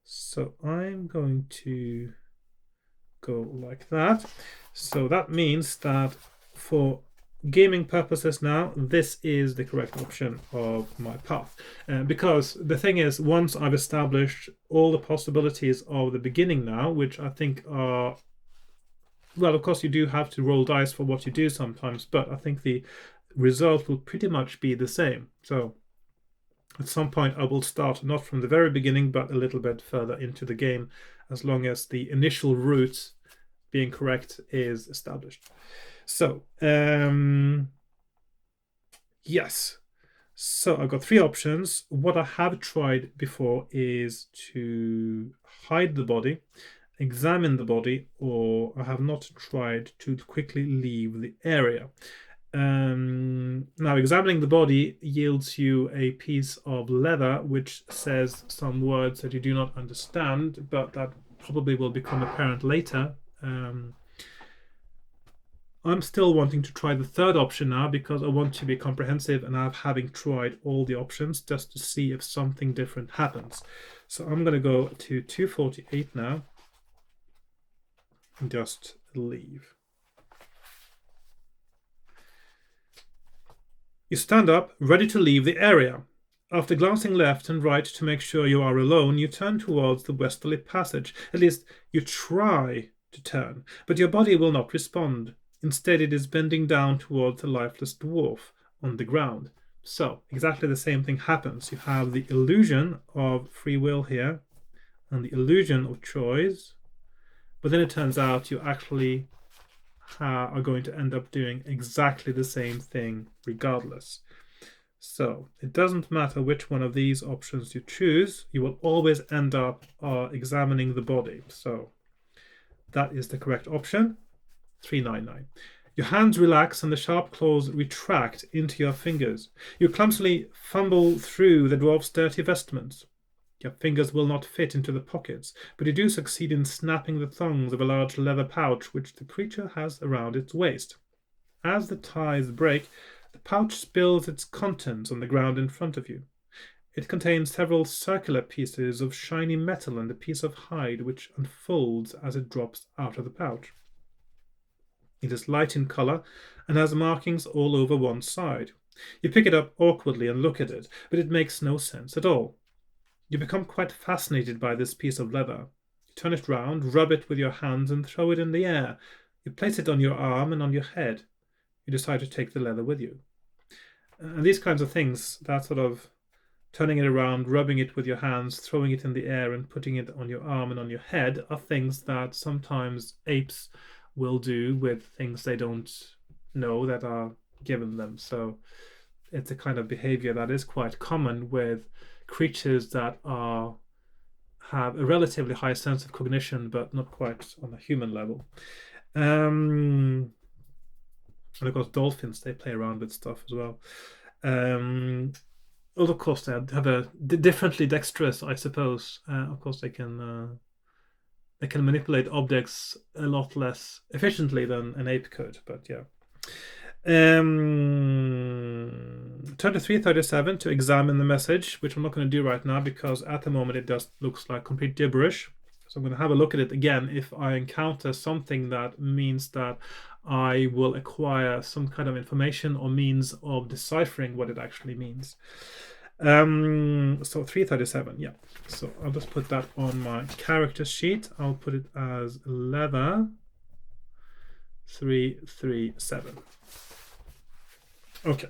So I'm going to go like that. So that means that for gaming purposes now, this is the correct option of my path. Because the thing is, once I've established all the possibilities of the beginning now, which I think are... Well, of course, you do have to roll dice for what you do sometimes, but I think the result will pretty much be the same. So at some point, I will start not from the very beginning, but a little bit further into the game, as long as the initial route being correct is established. So, yes. So I've got three options. What I have tried before is to hide the body, examine the body, or I have not tried to quickly leave the area. Now, examining the body yields you a piece of leather which says some words that you do not understand, but that probably will become apparent later. I'm still wanting to try the third option now, because I want to be comprehensive and having tried all the options just to see if something different happens. So I'm going to go to 248 now and just leave. You stand up, ready to leave the area. After glancing left and right to make sure you are alone, you turn towards the westerly passage. At least, you try to turn, but your body will not respond. Instead, it is bending down towards the lifeless dwarf on the ground. So, exactly the same thing happens. You have the illusion of free will here, and the illusion of choice, but then it turns out you actually are going to end up doing exactly the same thing regardless. So it doesn't matter which one of these options you choose, you will always end up examining the body. So that is the correct option. 399. Your hands relax and the sharp claws retract into your fingers. You clumsily fumble through the dwarf's dirty vestments. Your fingers will not fit into the pockets, but you do succeed in snapping the thongs of a large leather pouch which the creature has around its waist. As the ties break, the pouch spills its contents on the ground in front of you. It contains several circular pieces of shiny metal and a piece of hide which unfolds as it drops out of the pouch. It is light in color and has markings all over one side. You pick it up awkwardly and look at it, but it makes no sense at all. You become quite fascinated by this piece of leather. You turn it round, rub it with your hands, and throw it in the air. You place it on your arm and on your head. You decide to take the leather with you. And these kinds of things, that sort of turning it around, rubbing it with your hands, throwing it in the air and putting it on your arm and on your head, are things that sometimes apes will do with things they don't know that are given them. So it's a kind of behavior that is quite common with creatures that have a relatively high sense of cognition, but not quite on a human level. And of course, dolphins, they play around with stuff as well. Well, of course, they have a differently dexterous, I suppose. Of course, they can manipulate objects a lot less efficiently than an ape could. But yeah. Turn to 337 to examine the message, which I'm not going to do right now because at the moment it just looks like complete gibberish. So I'm going to have a look at it again if I encounter something that means that I will acquire some kind of information or means of deciphering what it actually means. So 337, yeah. So I'll just put that on my character sheet. I'll put it as leather 337. Okay.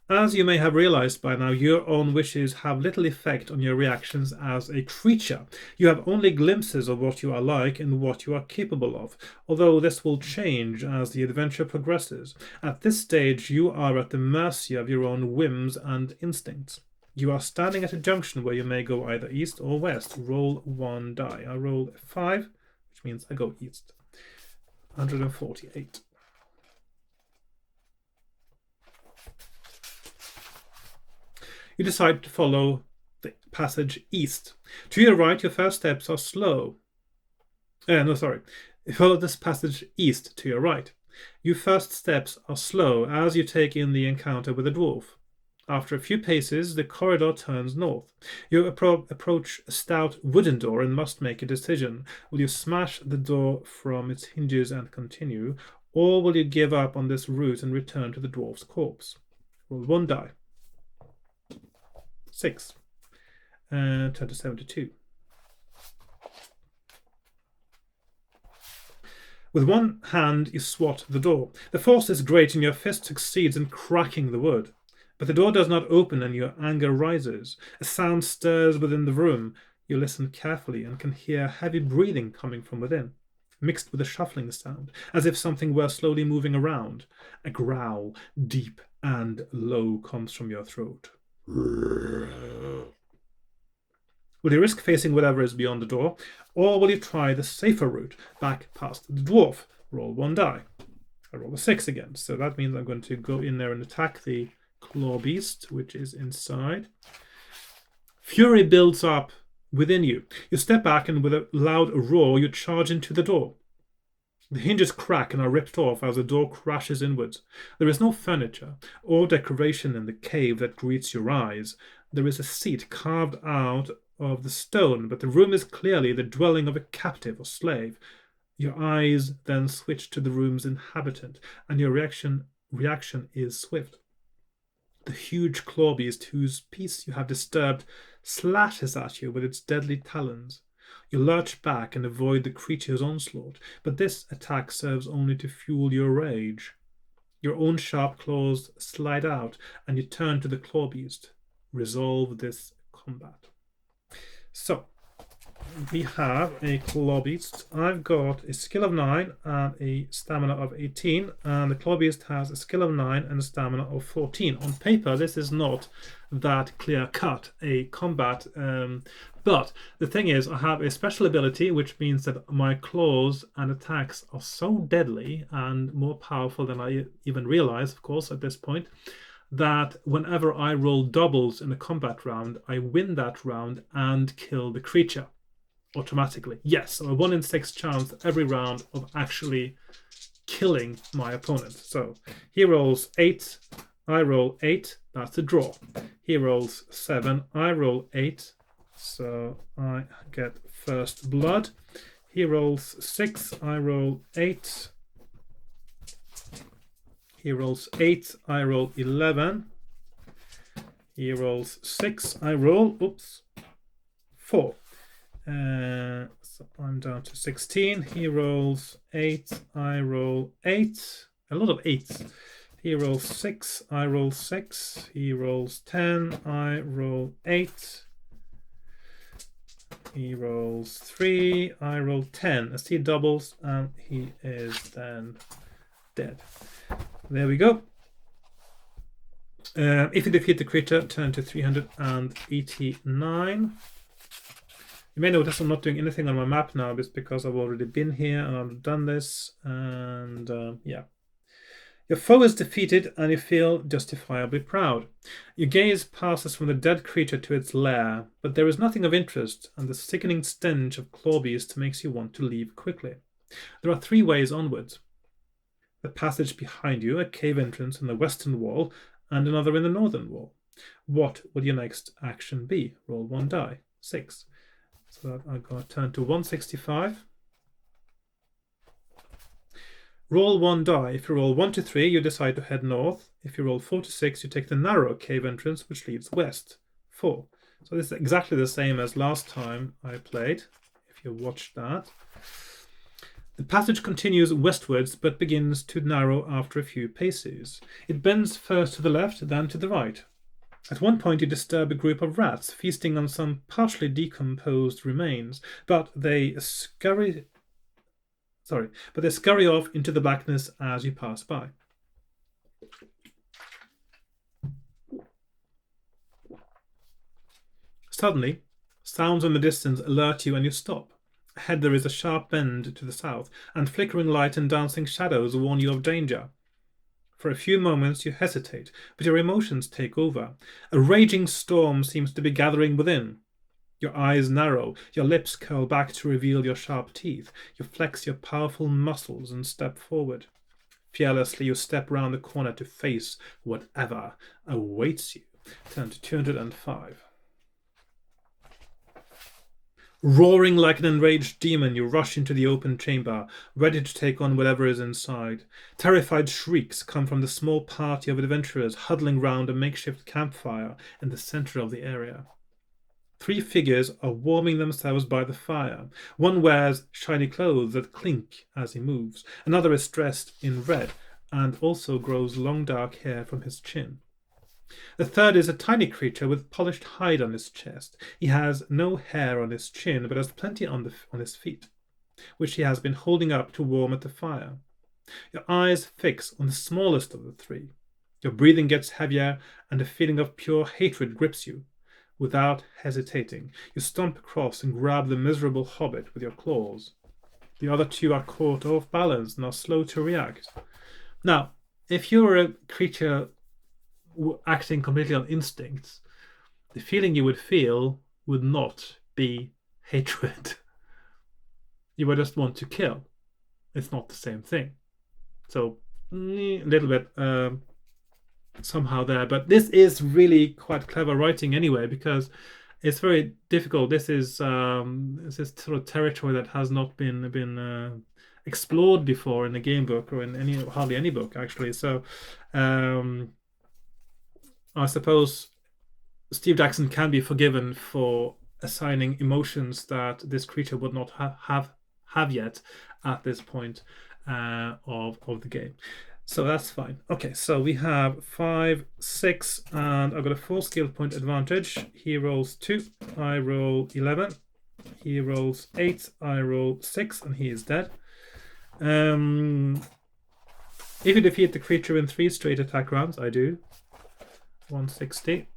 As you may have realized by now, your own wishes have little effect on your reactions as a creature. You have only glimpses of what you are like and what you are capable of, although this will change as the adventure progresses. At this stage, you are at the mercy of your own whims and instincts. You are standing at a junction where you may go either east or west. Roll one die. I roll 5, which means I go east. 148. You decide to follow the passage east. To your right, your first steps are slow. Follow this passage east to your right. Your first steps are slow as you take in the encounter with a dwarf. After a few paces, the corridor turns north. You approach a stout wooden door and must make a decision. Will you smash the door from its hinges and continue, or will you give up on this route and return to the dwarf's corpse? Roll one die. 6. Turn to 72. With one hand, you swat the door. The force is great and your fist succeeds in cracking the wood. But the door does not open and your anger rises. A sound stirs within the room. You listen carefully and can hear heavy breathing coming from within, mixed with a shuffling sound, as if something were slowly moving around. A growl, deep and low, comes from your throat. Will you risk facing whatever is beyond the door, or will you try the safer route back past the dwarf? Roll one die. I roll a 6 again, so that means I'm going to go in there and attack the claw beast, which is inside. Fury builds up within you. You step back and with a loud roar you charge into the door. The hinges crack and are ripped off as the door crashes inwards. There is no furniture or decoration in the cave that greets your eyes. There is a seat carved out of the stone, but the room is clearly the dwelling of a captive or slave. Your eyes then switch to the room's inhabitant, and your reaction is swift. The huge claw beast, whose peace you have disturbed, slashes at you with its deadly talons. You lurch back and avoid the creature's onslaught, but this attack serves only to fuel your rage. Your own sharp claws slide out, and you turn to the claw beast. Resolve this combat. So, we have a claw beast. I've got a skill of 9 and a stamina of 18, and the claw beast has a skill of 9 and a stamina of 14. On paper, this is not that clear-cut a combat, but the thing is, I have a special ability, which means that my claws and attacks are so deadly and more powerful than I even realize, of course, at this point, that whenever I roll doubles in a combat round, I win that round and kill the creature automatically. Yes, so a 1 in 6 chance every round of actually killing my opponent. So he rolls 8, I roll 8, that's a draw. He rolls 7, I roll 8, so I get first blood. He rolls 6, I roll 8. He rolls 8, I roll 11. He rolls 6, I roll 4. So I'm down to 16. He rolls 8. I roll 8. A lot of 8s. He rolls 6. I roll 6. He rolls 10. I roll 8. He rolls 3. I roll 10. As he doubles, and he is then dead. There we go. If you defeat the creature, turn to 389. You may notice I'm not doing anything on my map now, just because I've already been here and I've done this. And yeah. Your foe is defeated and you feel justifiably proud. Your gaze passes from the dead creature to its lair, but there is nothing of interest, and the sickening stench of clawbeast makes you want to leave quickly. There are 3 ways onwards. The passage behind you, a cave entrance in the western wall, and another in the northern wall. What will your next action be? Roll 1 die. 6. So I'm going to turn to 165. Roll 1 die. If you roll 1 to 3, you decide to head north. If you roll 4 to 6, you take the narrow cave entrance, which leads west. 4. So this is exactly the same as last time I played, if you watched that. The passage continues westwards, but begins to narrow after a few paces. It bends first to the left, then to the right. At one point you disturb a group of rats feasting on some partially decomposed remains, but they scurry off into the blackness as you pass by. Suddenly, sounds in the distance alert you and you stop. Ahead there is a sharp bend to the south, and flickering light and dancing shadows warn you of danger. For a few moments you hesitate, but your emotions take over. A raging storm seems to be gathering within. Your eyes narrow, your lips curl back to reveal your sharp teeth. You flex your powerful muscles and step forward. Fearlessly you step round the corner to face whatever awaits you. Turn to 205. Roaring like an enraged demon, you rush into the open chamber, ready to take on whatever is inside. Terrified shrieks come from the small party of adventurers huddling round a makeshift campfire in the center of the area. 3 figures are warming themselves by the fire. One wears shiny clothes that clink as he moves. Another is dressed in red and also grows long dark hair from his chin. The third is a tiny creature with polished hide on his chest. He has no hair on his chin, but has plenty on his feet, which he has been holding up to warm at the fire. Your eyes fix on the smallest of the 3. Your breathing gets heavier, and a feeling of pure hatred grips you. Without hesitating, you stomp across and grab the miserable hobbit with your claws. The other 2 are caught off balance and are slow to react. Now, if you were a creature acting completely on instincts, the feeling you would feel would not be hatred. You would just want to kill. It's not the same thing. So, a little bit somehow there. But this is really quite clever writing anyway, because it's very difficult. This is sort of territory that has not been explored before in a game book or in hardly any book, actually. So, I suppose Steve Jackson can be forgiven for assigning emotions that this creature would not have yet at this point of the game. So that's fine. Okay, so we have 5, 6, and I've got a 4 skill point advantage. He rolls 2, I roll 11. He rolls 8, I roll 6, and he is dead. If you defeat the creature in 3 straight attack rounds, I do. 160.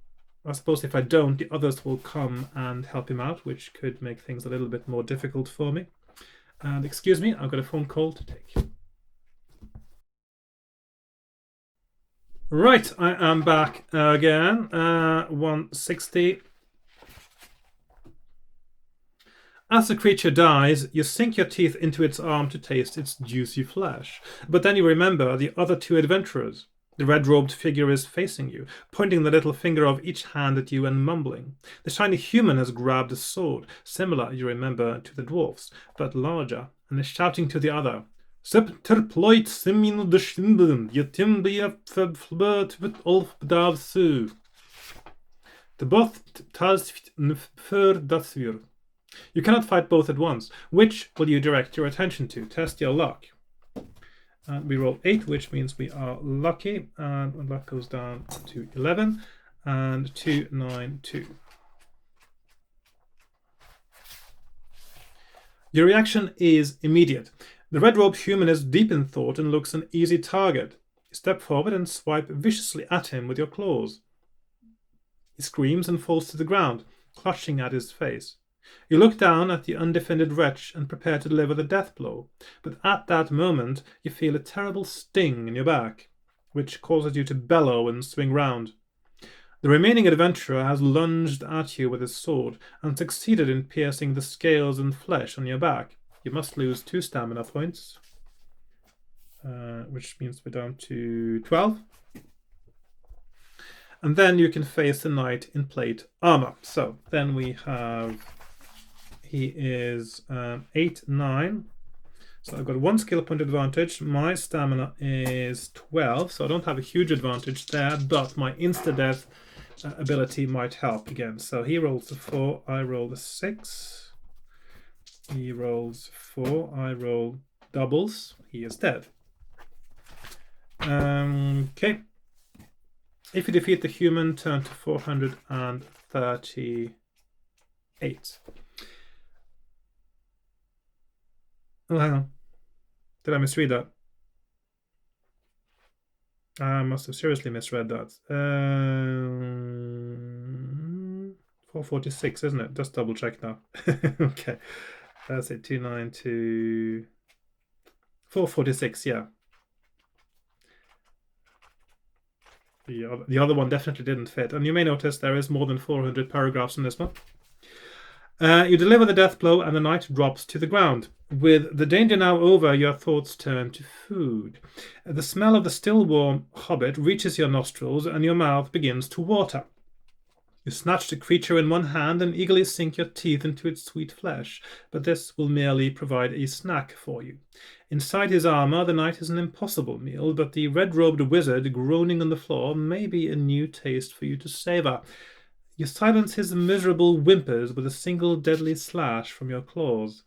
I suppose if I don't, the others will come and help him out, which could make things a little bit more difficult for me. And excuse me, I've got a phone call to take. Right, I am back again. 160. As the creature dies, you sink your teeth into its arm to taste its juicy flesh. But then you remember the other 2 adventurers. The red-robed figure is facing you, pointing the little finger of each hand at you and mumbling. The shiny human has grabbed a sword, similar, you remember, to the dwarfs, but larger, and is shouting to the other. The both You cannot fight both at once. Which will you direct your attention to? Test your luck. And we roll 8, which means we are lucky. And luck goes down to 11. And 2, 9, 2. Your reaction is immediate. The red-robed human is deep in thought and looks an easy target. You step forward and swipe viciously at him with your claws. He screams and falls to the ground, clutching at his face. You look down at the undefended wretch and prepare to deliver the death blow, but at that moment you feel a terrible sting in your back, which causes you to bellow and swing round. The remaining adventurer has lunged at you with his sword and succeeded in piercing the scales and flesh on your back. You must lose 2 stamina points, which means we're down to 12. And then you can face the knight in plate armor. So then we have, he is 8, 9. So I've got 1 skill point advantage. My stamina is 12, so I don't have a huge advantage there, but my insta-death ability might help again. So he rolls a 4, I roll a 6. He rolls 4, I roll doubles. He is dead. Okay. If you defeat the human, turn to 438. Oh, hang on. Did I misread that? I must have seriously misread that. 446, isn't it? Just double check now. Okay. That's it. 292. 446, yeah. The other one definitely didn't fit. And you may notice there is more than 400 paragraphs in this one. You deliver the death blow and the knight drops to the ground. With the danger now over, your thoughts turn to food. The smell of the still warm hobbit reaches your nostrils and your mouth begins to water. You snatch the creature in one hand and eagerly sink your teeth into its sweet flesh, but this will merely provide a snack for you. Inside his armor, the knight is an impossible meal, but the red-robed wizard groaning on the floor may be a new taste for you to savor. You silence his miserable whimpers with a single deadly slash from your claws.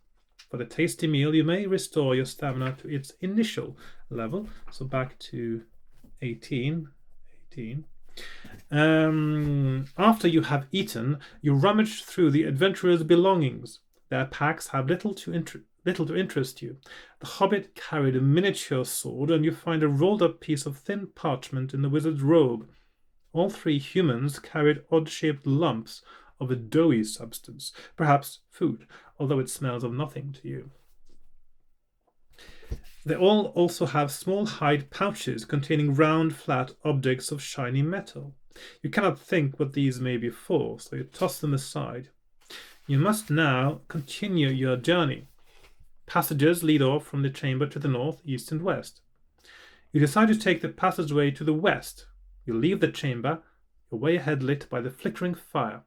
For the tasty meal, you may restore your stamina to its initial level, so back to 18. After you have eaten, you rummage through the adventurer's belongings. Their packs have little to interest you. The hobbit carried a miniature sword, and you find a rolled-up piece of thin parchment in the wizard's robe. All 3 humans carried odd-shaped lumps of a doughy substance, perhaps food, although it smells of nothing to you. They all also have small hide pouches containing round, flat objects of shiny metal. You cannot think what these may be for, so you toss them aside. You must now continue your journey. Passages lead off from the chamber to the north, east, and west. You decide to take the passageway to the west. You leave the chamber, your way ahead lit by the flickering fire.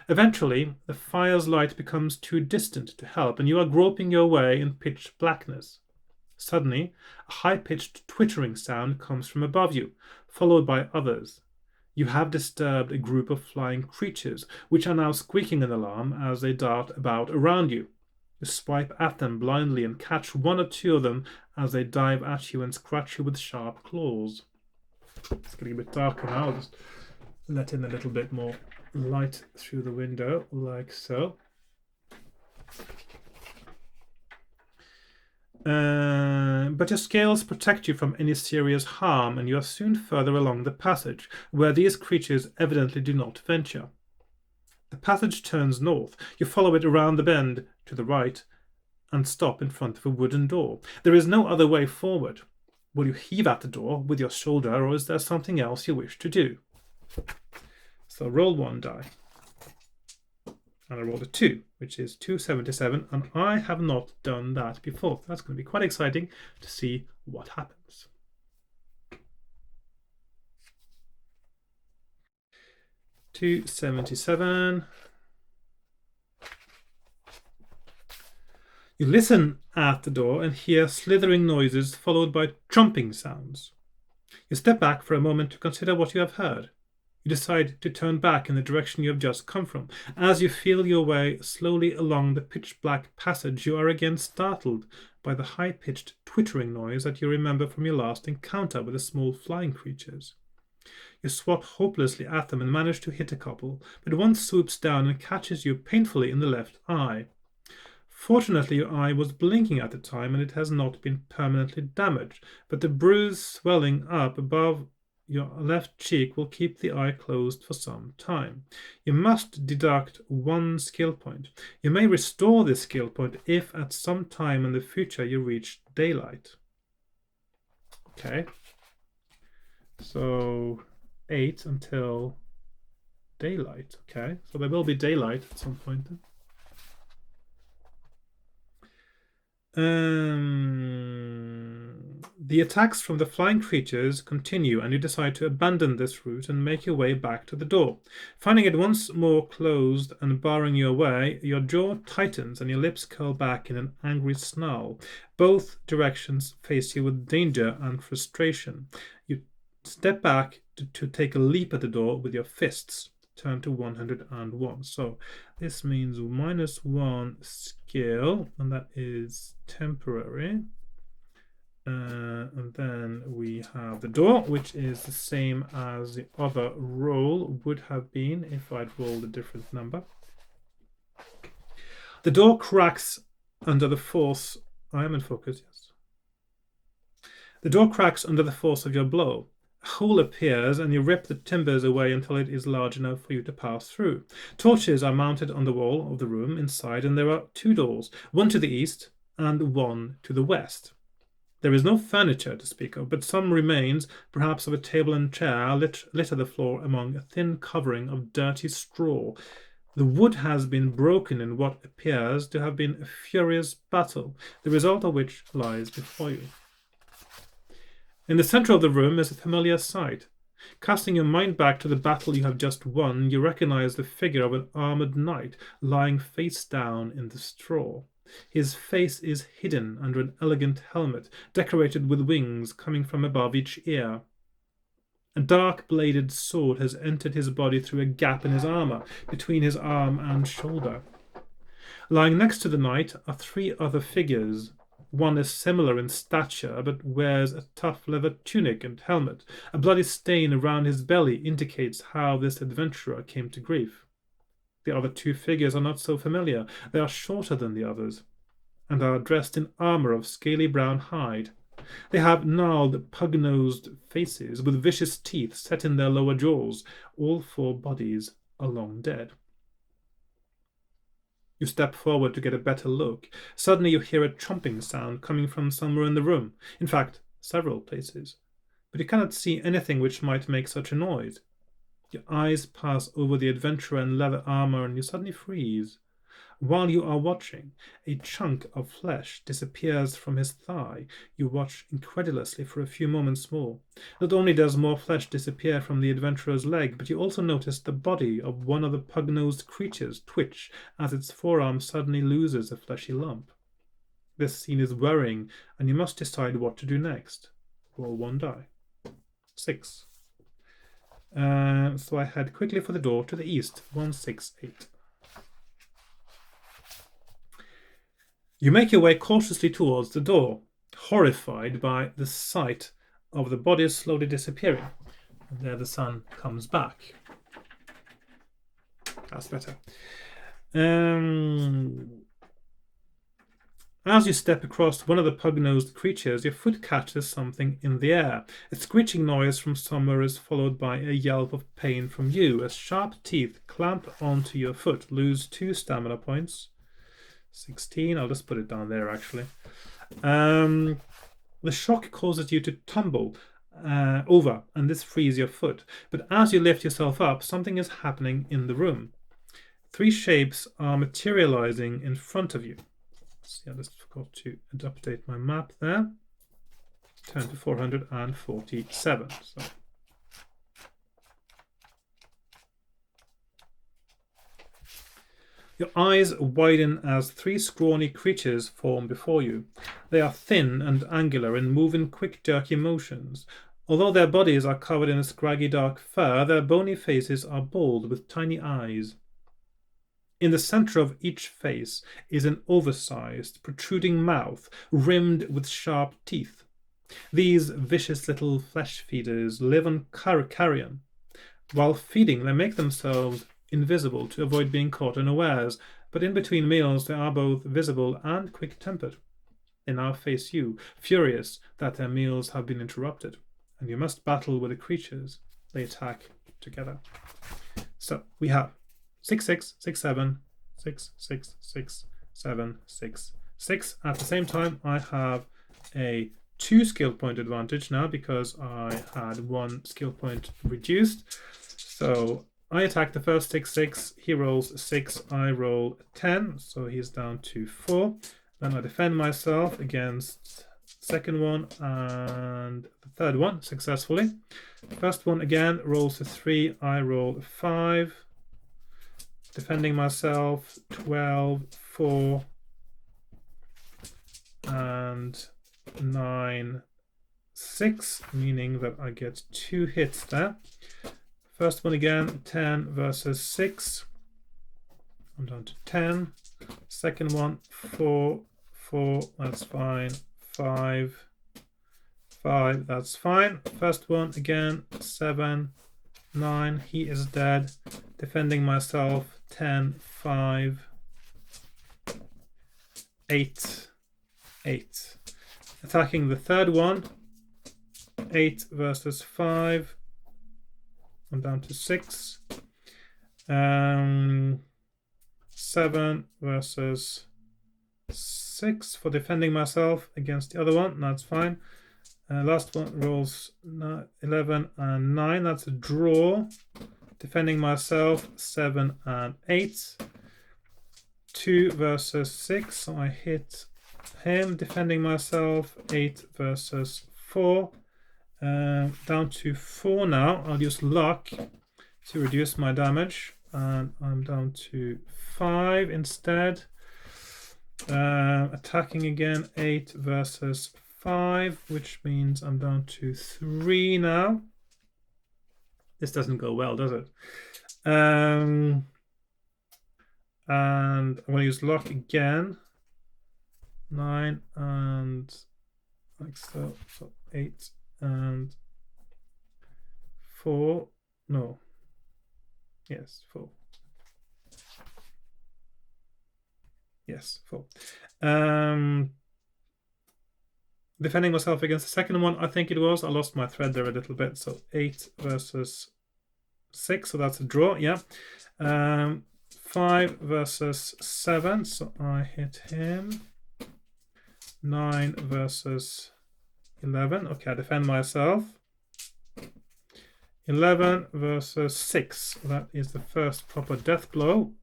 Eventually, the fire's light becomes too distant to help, and you are groping your way in pitch blackness. Suddenly, a high-pitched twittering sound comes from above you, followed by others. You have disturbed a group of flying creatures, which are now squeaking an alarm as they dart about around you. You swipe at them blindly and catch 1 or 2 of them as they dive at you and scratch you with sharp claws. It's getting a bit darker now. I'll just let in a little bit more light through the window, like so. But your scales protect you from any serious harm, and you are soon further along the passage, where these creatures evidently do not venture. The passage turns north. You follow it around the bend to the right and stop in front of a wooden door. There is no other way forward. Will you heave at the door with your shoulder, or is there something else you wish to do? So roll 1 die. And I rolled a 2, which is 277, and I have not done that before. That's going to be quite exciting to see what happens. $277. You listen at the door and hear slithering noises followed by trumping sounds. You step back for a moment to consider what you have heard. You decide to turn back in the direction you have just come from. As you feel your way slowly along the pitch-black passage, you are again startled by the high-pitched twittering noise that you remember from your last encounter with the small flying creatures. You swat hopelessly at them and manage to hit a couple, but one swoops down and catches you painfully in the left eye. Fortunately, your eye was blinking at the time and it has not been permanently damaged, but the bruise swelling up above your left cheek will keep the eye closed for some time. You must deduct 1 skill point. You may restore this skill point if at some time in the future you reach daylight. Okay. So 8 until daylight. Okay. So there will be daylight at some point then. The attacks from the flying creatures continue, and you decide to abandon this route and make your way back to the door. Finding it once more closed and barring your way, your jaw tightens and your lips curl back in an angry snarl. Both directions face you with danger and frustration. You step back to take a leap at the door with your fists. Turn to 101. So this means -1 skill, and that is temporary. And then we have the door, which is the same as the other roll would have been if I'd rolled a different number. The door cracks under the force. I am in focus, yes. The door cracks under the force of your blow. A hole appears and you rip the timbers away until it is large enough for you to pass through. Torches are mounted on the wall of the room inside, and there are 2 doors, one to the east and one to the west. There is no furniture to speak of, but some remains, perhaps of a table and chair, litter the floor among a thin covering of dirty straw. The wood has been broken in what appears to have been a furious battle, the result of which lies before you. In the center of the room is a familiar sight. Casting your mind back to the battle you have just won, you recognize the figure of an armored knight lying face down in the straw. His face is hidden under an elegant helmet, decorated with wings coming from above each ear. A dark-bladed sword has entered his body through a gap in his armor, between his arm and shoulder. Lying next to the knight are 3 other figures. One is similar in stature, but wears a tough leather tunic and helmet. A bloody stain around his belly indicates how this adventurer came to grief. The other 2 figures are not so familiar. They are shorter than the others, and are dressed in armor of scaly brown hide. They have gnarled, pug-nosed faces with vicious teeth set in their lower jaws. All 4 bodies are long dead. You step forward to get a better look. Suddenly you hear a chomping sound coming from somewhere in the room. In fact, several places. But you cannot see anything which might make such a noise. Your eyes pass over the adventurer in leather armor and you suddenly freeze. While you are watching, a chunk of flesh disappears from his thigh. You watch incredulously for a few moments more. Not only does more flesh disappear from the adventurer's leg, but you also notice the body of one of the pug-nosed creatures twitch as its forearm suddenly loses a fleshy lump. This scene is worrying, and you must decide what to do next. Roll 1 die. 6. So I head quickly for the door to the east. 1, 6, 8. You make your way cautiously towards the door, horrified by the sight of the bodies slowly disappearing. And there the sun comes back. That's better. As you step across one of the pug-nosed creatures, your foot catches something in the air. A screeching noise from somewhere is followed by a yelp of pain from you as sharp teeth clamp onto your foot. Lose 2 stamina points. 16. I'll just put it down there, actually. The shock causes you to tumble over, and this frees your foot. But as you lift yourself up, something is happening in the room. 3 shapes are materializing in front of you. See, I just forgot to update my map there. Turn to 447. So. Your eyes widen as 3 scrawny creatures form before you. They are thin and angular and move in quick, jerky motions. Although their bodies are covered in a scraggy dark fur, their bony faces are bald with tiny eyes. In the center of each face is an oversized, protruding mouth rimmed with sharp teeth. These vicious little flesh feeders live on carrion. While feeding, they make themselves invisible to avoid being caught unawares, but in between meals they are both visible and quick-tempered. They now face you, furious that their meals have been interrupted, and you must battle with the creatures they attack together. So we have 6-6, 6-7, 6-6, 6-7, 6-6. At the same time, I have a 2 skill point advantage now because I had 1 skill point reduced. So I attack the first 6-6, he rolls 6, I roll 10, so he's down to 4. Then I defend myself against the second one and the third one successfully. First one again rolls a 3, I roll a 5. Defending myself, 12, 4, and 9, 6, meaning that I get 2 hits there. First one again, 10 versus 6. I'm down to 10. Second one, 4, 4, that's fine. 5, 5, that's fine. First one again, 7, 9, he is dead. Defending myself, 10, 5, 8, 8. Attacking the third one, 8 versus 5. I'm down to 6. 7 versus 6 for defending myself against the other one. That's fine. Last one rolls 11 and 9. That's a draw. Defending myself, 7 and 8. 2 versus 6. So I hit him. Defending myself, 8 versus 4. Down to 4 now. I'll use luck to reduce my damage. And I'm down to 5 instead. Attacking again, 8 versus 5, which means I'm down to 3 now. This doesn't go well, does it? And I'm going to use luck again. 9 and like so. So 8 and 4. No. Yes, 4. Yes, 4. Defending myself against the second one, I think it was. I lost my thread there a little bit. So 8 versus 6, so that's a draw, yeah. 5 versus 7, so I hit him. 9 versus 11. Okay, I defend myself. 11 versus 6. That is the first proper death blow.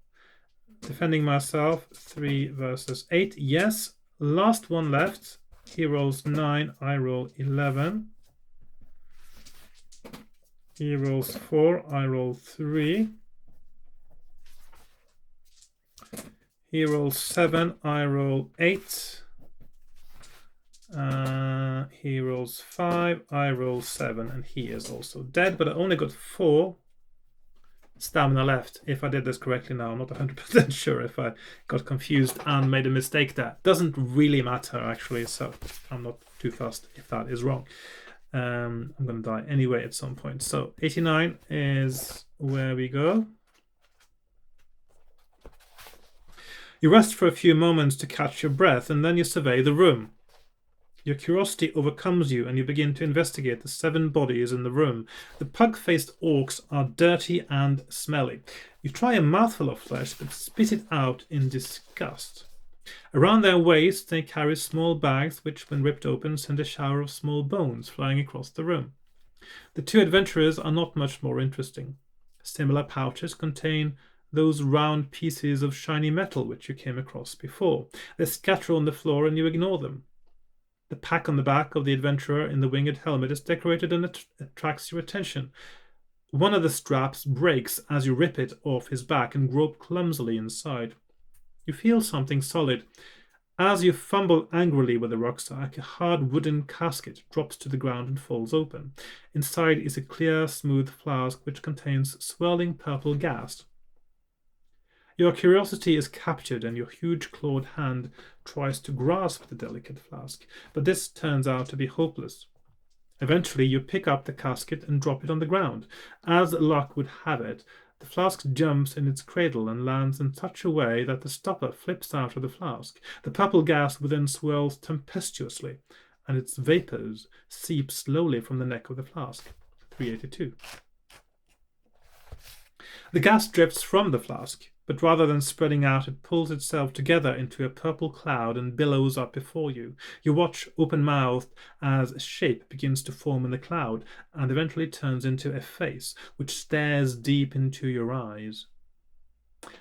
Defending myself. 3 versus 8. Yes. Last one left. He rolls 9. I roll 11. He rolls 4. I roll 3. He rolls 7. I roll 8. He rolls 5. I roll 7. And he is also dead. But I only got 4 stamina left. If I did this correctly now, I'm not 100% sure if I got confused and made a mistake there. Doesn't really matter, actually. So I'm not too fussed if that is wrong. I'm going to die anyway at some point. So 89 is where we go. You rest for a few moments to catch your breath, and then you survey the room. Your curiosity overcomes you, and you begin to investigate the 7 bodies in the room. The pug-faced orcs are dirty and smelly. You try a mouthful of flesh, but spit it out in disgust. Around their waists, they carry small bags, which, when ripped open, send a shower of small bones flying across the room. The 2 adventurers are not much more interesting. Similar pouches contain those round pieces of shiny metal which you came across before. They scatter on the floor, and you ignore them. The pack on the back of the adventurer in the winged helmet is decorated and attracts your attention. One of the straps breaks as you rip it off his back and grope clumsily inside. You feel something solid, As you fumble angrily with the rucksack, a hard wooden casket drops to the ground and falls open. Inside is a clear, smooth flask which contains swirling purple gas. Your curiosity is captured and your huge clawed hand tries to grasp the delicate flask, but this turns out to be hopeless. Eventually, you pick up the casket and drop it on the ground. As luck would have it, the flask jumps in its cradle and lands in such a way that the stopper flips out of the flask. The purple gas within swirls tempestuously, and its vapors seep slowly from the neck of the flask. 382. The gas drifts from the flask, but rather than spreading out, it pulls itself together into a purple cloud and billows up before you. You watch open-mouthed as a shape begins to form in the cloud and eventually turns into a face, which stares deep into your eyes.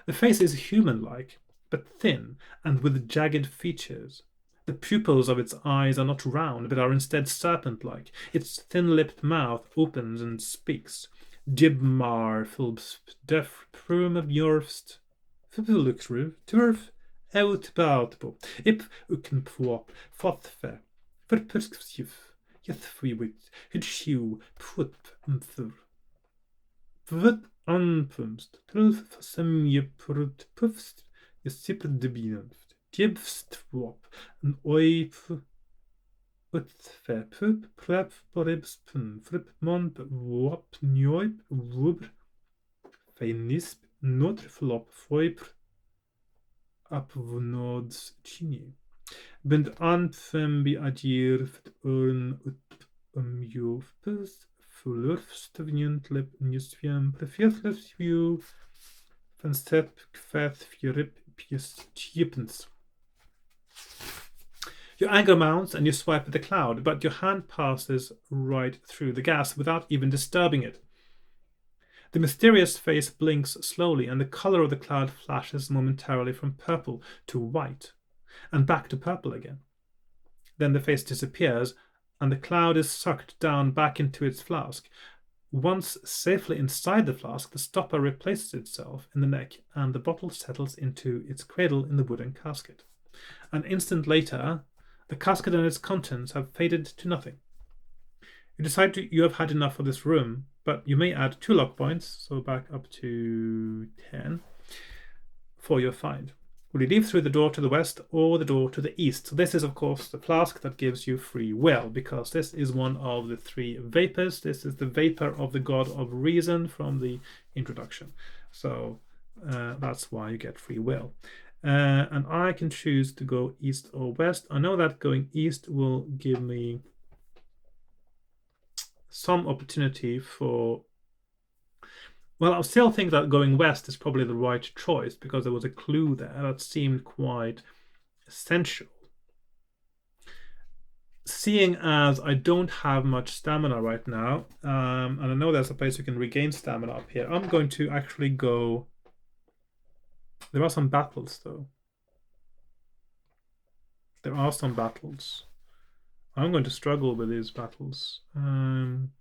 The face is human-like, but thin and with jagged features. The pupils of its eyes are not round, but are instead serpent-like. Its thin-lipped mouth opens and speaks. Jibmar Philbs Def Prum of Yorfst Philukru Turf Outboutbo Ip Ukenpwop Fothfe Verperskif Yathwiwit Hidshu Put Umthur Vut Anpumst Tulf Semje Prut Pufst Yasipr Debinft Jibstwop and Oip Utfe Pup Prep Boribspun Frip Mon Wop Njoip Wubr Feinisp Notre Flop Foipr Apvnods Chini Bend Anfem Bi Adir Fit Urn Ut Jofpus Fulurfstavnjent Lip Njusviam Prefirflef View Van Step Kvath Fjurip Pies Chiepens. Your anger mounts and you swipe at the cloud, but your hand passes right through the gas without even disturbing it. The mysterious face blinks slowly, and the color of the cloud flashes momentarily from purple to white, and back to purple again. Then the face disappears, and the cloud is sucked down back into its flask. Once safely inside the flask, the stopper replaces itself in the neck, and the bottle settles into its cradle in the wooden casket. An instant later, the casket and its contents have faded to nothing. You decide you have had enough for this room, but you may add 2 luck points, so back up to 10, for your find. Will you leave through the door to the west or the door to the east? So this is, of course, the flask that gives you free will, because this is one of the 3 vapors. This is the vapor of the god of reason from the introduction. So that's why you get free will. And I can choose to go east or west. I know that going east will give me some opportunity for... Well, I still think that going west is probably the right choice because there was a clue there that seemed quite essential. Seeing as I don't have much stamina right now, and I know there's a place you can regain stamina up here, I'm going to actually go... There are some battles, though. There are some battles. I'm going to struggle with these battles. I'm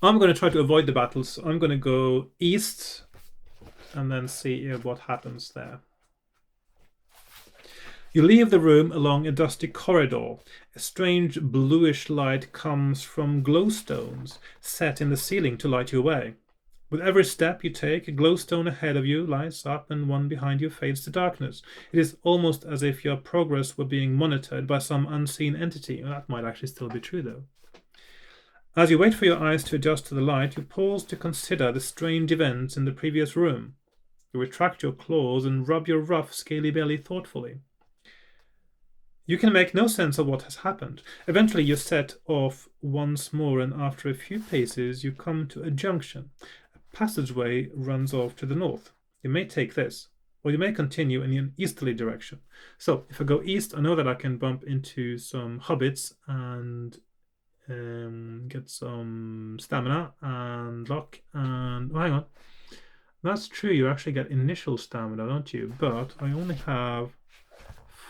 going to try to avoid the battles. I'm going to go east and then see what happens there. You leave the room along a dusty corridor. A strange bluish light comes from glowstones set in the ceiling to light your way. With every step you take, a glowstone ahead of you lights up and one behind you fades to darkness. It is almost as if your progress were being monitored by some unseen entity. That might actually still be true, though. As you wait for your eyes to adjust to the light, you pause to consider the strange events in the previous room. You retract your claws and rub your rough, scaly belly thoughtfully. You can make no sense of what has happened. Eventually you set off once more, and after a few paces you come to a junction. A passageway runs off to the north. You may take this, or you may continue in an easterly direction. So if I go east, I know that I can bump into some hobbits and get some stamina and luck and... Oh, hang on. That's true, you actually get initial stamina, don't you? But I only have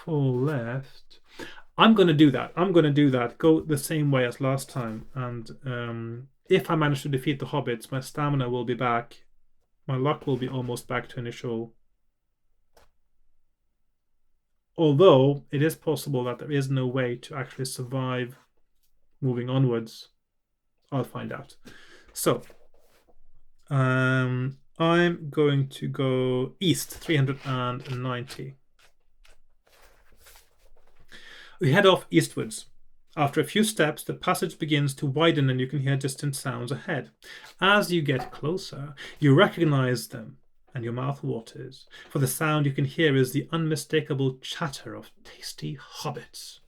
4 left. I'm going to do that. Go the same way as last time. And if I manage to defeat the hobbits, my stamina will be back. My luck will be almost back to initial. Although it is possible that there is no way to actually survive moving onwards. I'll find out. So I'm going to go east 390. We head off eastwards. After a few steps, the passage begins to widen and you can hear distant sounds ahead. As you get closer, you recognize them and your mouth waters, for the sound you can hear is the unmistakable chatter of tasty hobbits.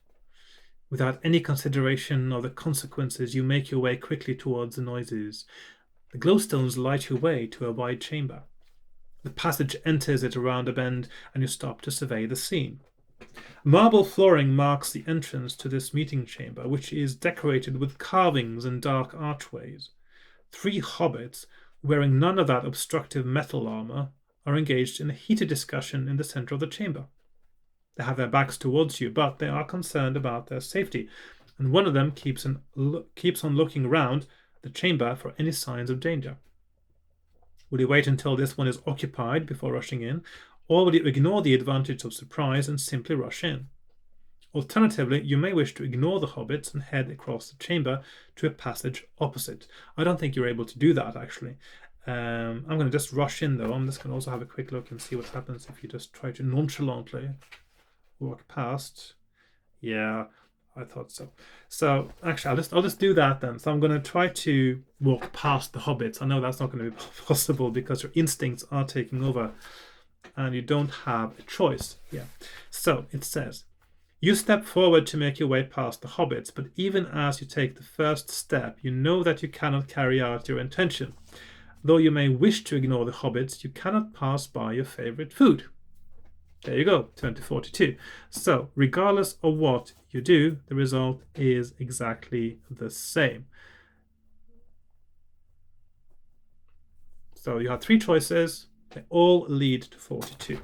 Without any consideration of the consequences, you make your way quickly towards the noises. The glowstones light your way to a wide chamber. The passage enters it around a bend, and you stop to survey the scene. Marble flooring marks the entrance to this meeting chamber, which is decorated with carvings and dark archways. 3 hobbits, wearing none of that obstructive metal armor, are engaged in a heated discussion in the center of the chamber. They have their backs towards you, but they are concerned about their safety, and one of them keeps on looking around the chamber for any signs of danger. Will you wait until this one is occupied before rushing in, or will you ignore the advantage of surprise and simply rush in? Alternatively, you may wish to ignore the hobbits and head across the chamber to a passage opposite. I don't think you're able to do that, actually. I'm going to just rush in, though. I'm just going to also have a quick look and see what happens if you just try to nonchalantly walk past. Yeah, I thought so. So, actually, I'll just do that then. So I'm going to try to walk past the hobbits. I know that's not going to be possible because your instincts are taking over and you don't have a choice. Yeah. So it says, you step forward to make your way past the hobbits, but even as you take the first step, you know that you cannot carry out your intention. Though you may wish to ignore the hobbits, you cannot pass by your favorite food. There you go, 2042. So, regardless of what you do, the result is exactly the same. So you have 3 choices. They all lead to 42.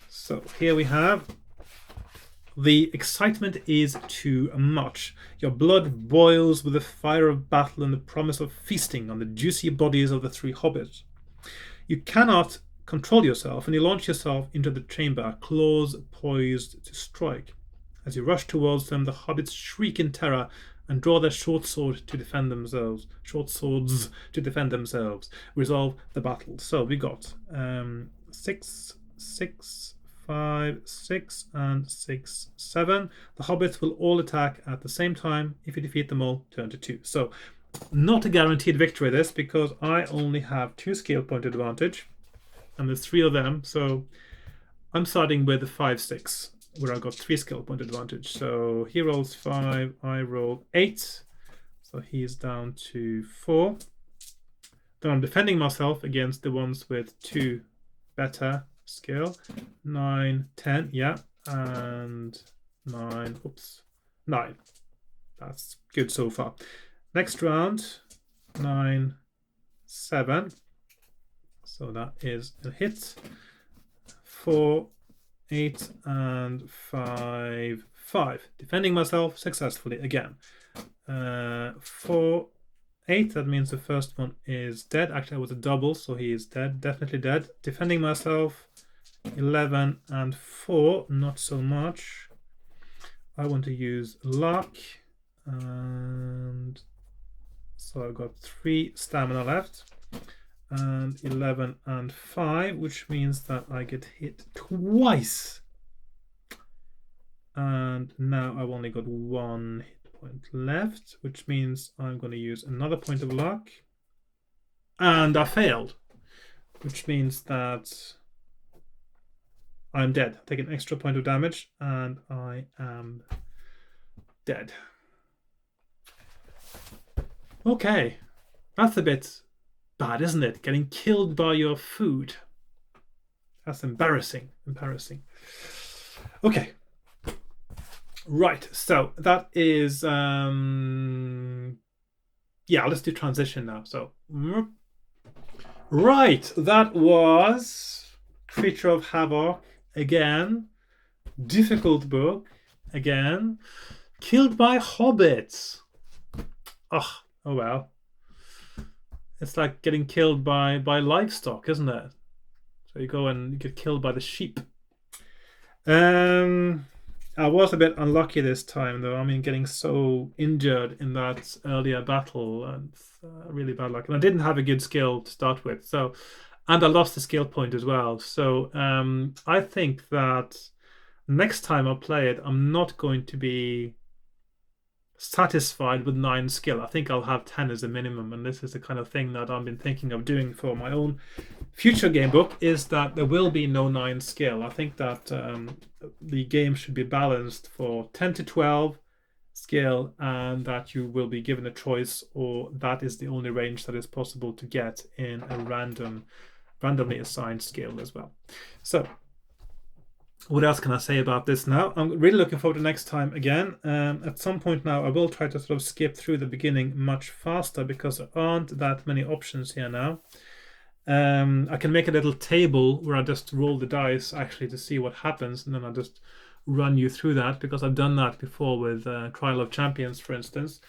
So here we have, the excitement is too much. Your blood boils with the fire of battle and the promise of feasting on the juicy bodies of the 3 hobbits. You cannot control yourself and you launch yourself into the chamber, claws poised to strike. As you rush towards them, the hobbits shriek in terror and draw their short swords to defend themselves. Resolve the battle. So we got 6, 6, 5, 6, and 6, 7. The hobbits will all attack at the same time. If you defeat them all, turn to 2. So not a guaranteed victory this, because I only have 2 skill point advantage and there's 3 of them. So I'm starting with the 5, 6, where I got 3 skill point advantage. So he rolls 5, I roll 8. So he's down to 4. Then I'm defending myself against the ones with 2 better skill. 9, 10, yeah, and 9, 9. That's good so far. Next round, 9, 7. So that is a hit. 4, 8, and 5, 5. Defending myself successfully again. 4, 8, that means the first one is dead. Actually, it was a double, so he is dead. Definitely dead. Defending myself, 11 and 4, not so much. I want to use luck. And so I've got 3 stamina left. And 11 and 5, which means that I get hit twice. And now I've only got 1 hit point left, which means I'm going to use another point of luck. And I failed, which means that I'm dead. I take an extra point of damage and I am dead. Okay, that's a bit bad, isn't it? Getting killed by your food. That's embarrassing. Okay. Right, so that is yeah, let's do transition now. So right, that was Creature of Havoc again. Difficult book again. Killed by hobbits. Oh well. it's like getting killed by livestock, isn't it? So you go and you get killed by the sheep. I was a bit unlucky this time, though. I mean, getting so injured in that earlier battle, and really bad luck. And I didn't have a good skill to start with, so, and I lost the skill point as well. So I think that next time I play it, I'm not going to be satisfied with 9 skill. I think I'll have 10 as a minimum, and this is the kind of thing that I've been thinking of doing for my own future game book, is that there will be no 9 skill. I think that the game should be balanced for 10 to 12 skill, and that you will be given a choice, or that is the only range that is possible to get in a randomly assigned skill as well. So what else can I say about this now? I'm really looking forward to next time again. At some point now, I will try to sort of skip through the beginning much faster, because there aren't that many options here now. I can make a little table where I just roll the dice actually to see what happens, and then I'll just run you through that, because I've done that before with Trial of Champions, for instance,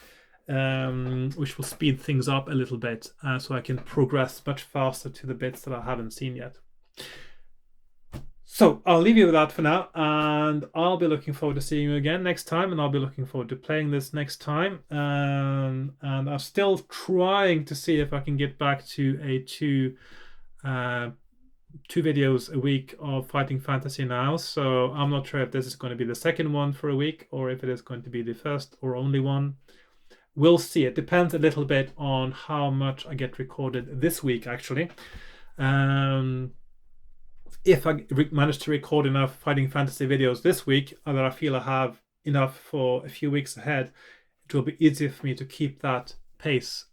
which will speed things up a little bit, so I can progress much faster to the bits that I haven't seen yet. So I'll leave you with that for now, and I'll be looking forward to seeing you again next time, and I'll be looking forward to playing this next time. And I'm still trying to see if I can get back to a two videos a week of Fighting Fantasy now. So I'm not sure if this is going to be the second one for a week, or if it is going to be the first or only one. We'll see. It depends a little bit on how much I get recorded this week, actually. If I manage to record enough Fighting Fantasy videos this week that I feel I have enough for a few weeks ahead, it will be easier for me to keep that pace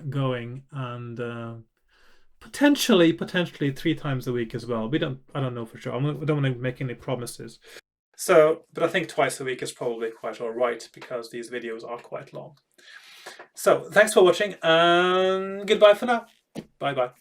going, and potentially 3 times a week as well. I don't know for sure. I don't want to make any promises. So, but I think twice a week is probably quite all right, because these videos are quite long. So thanks for watching, and goodbye for now. Bye bye.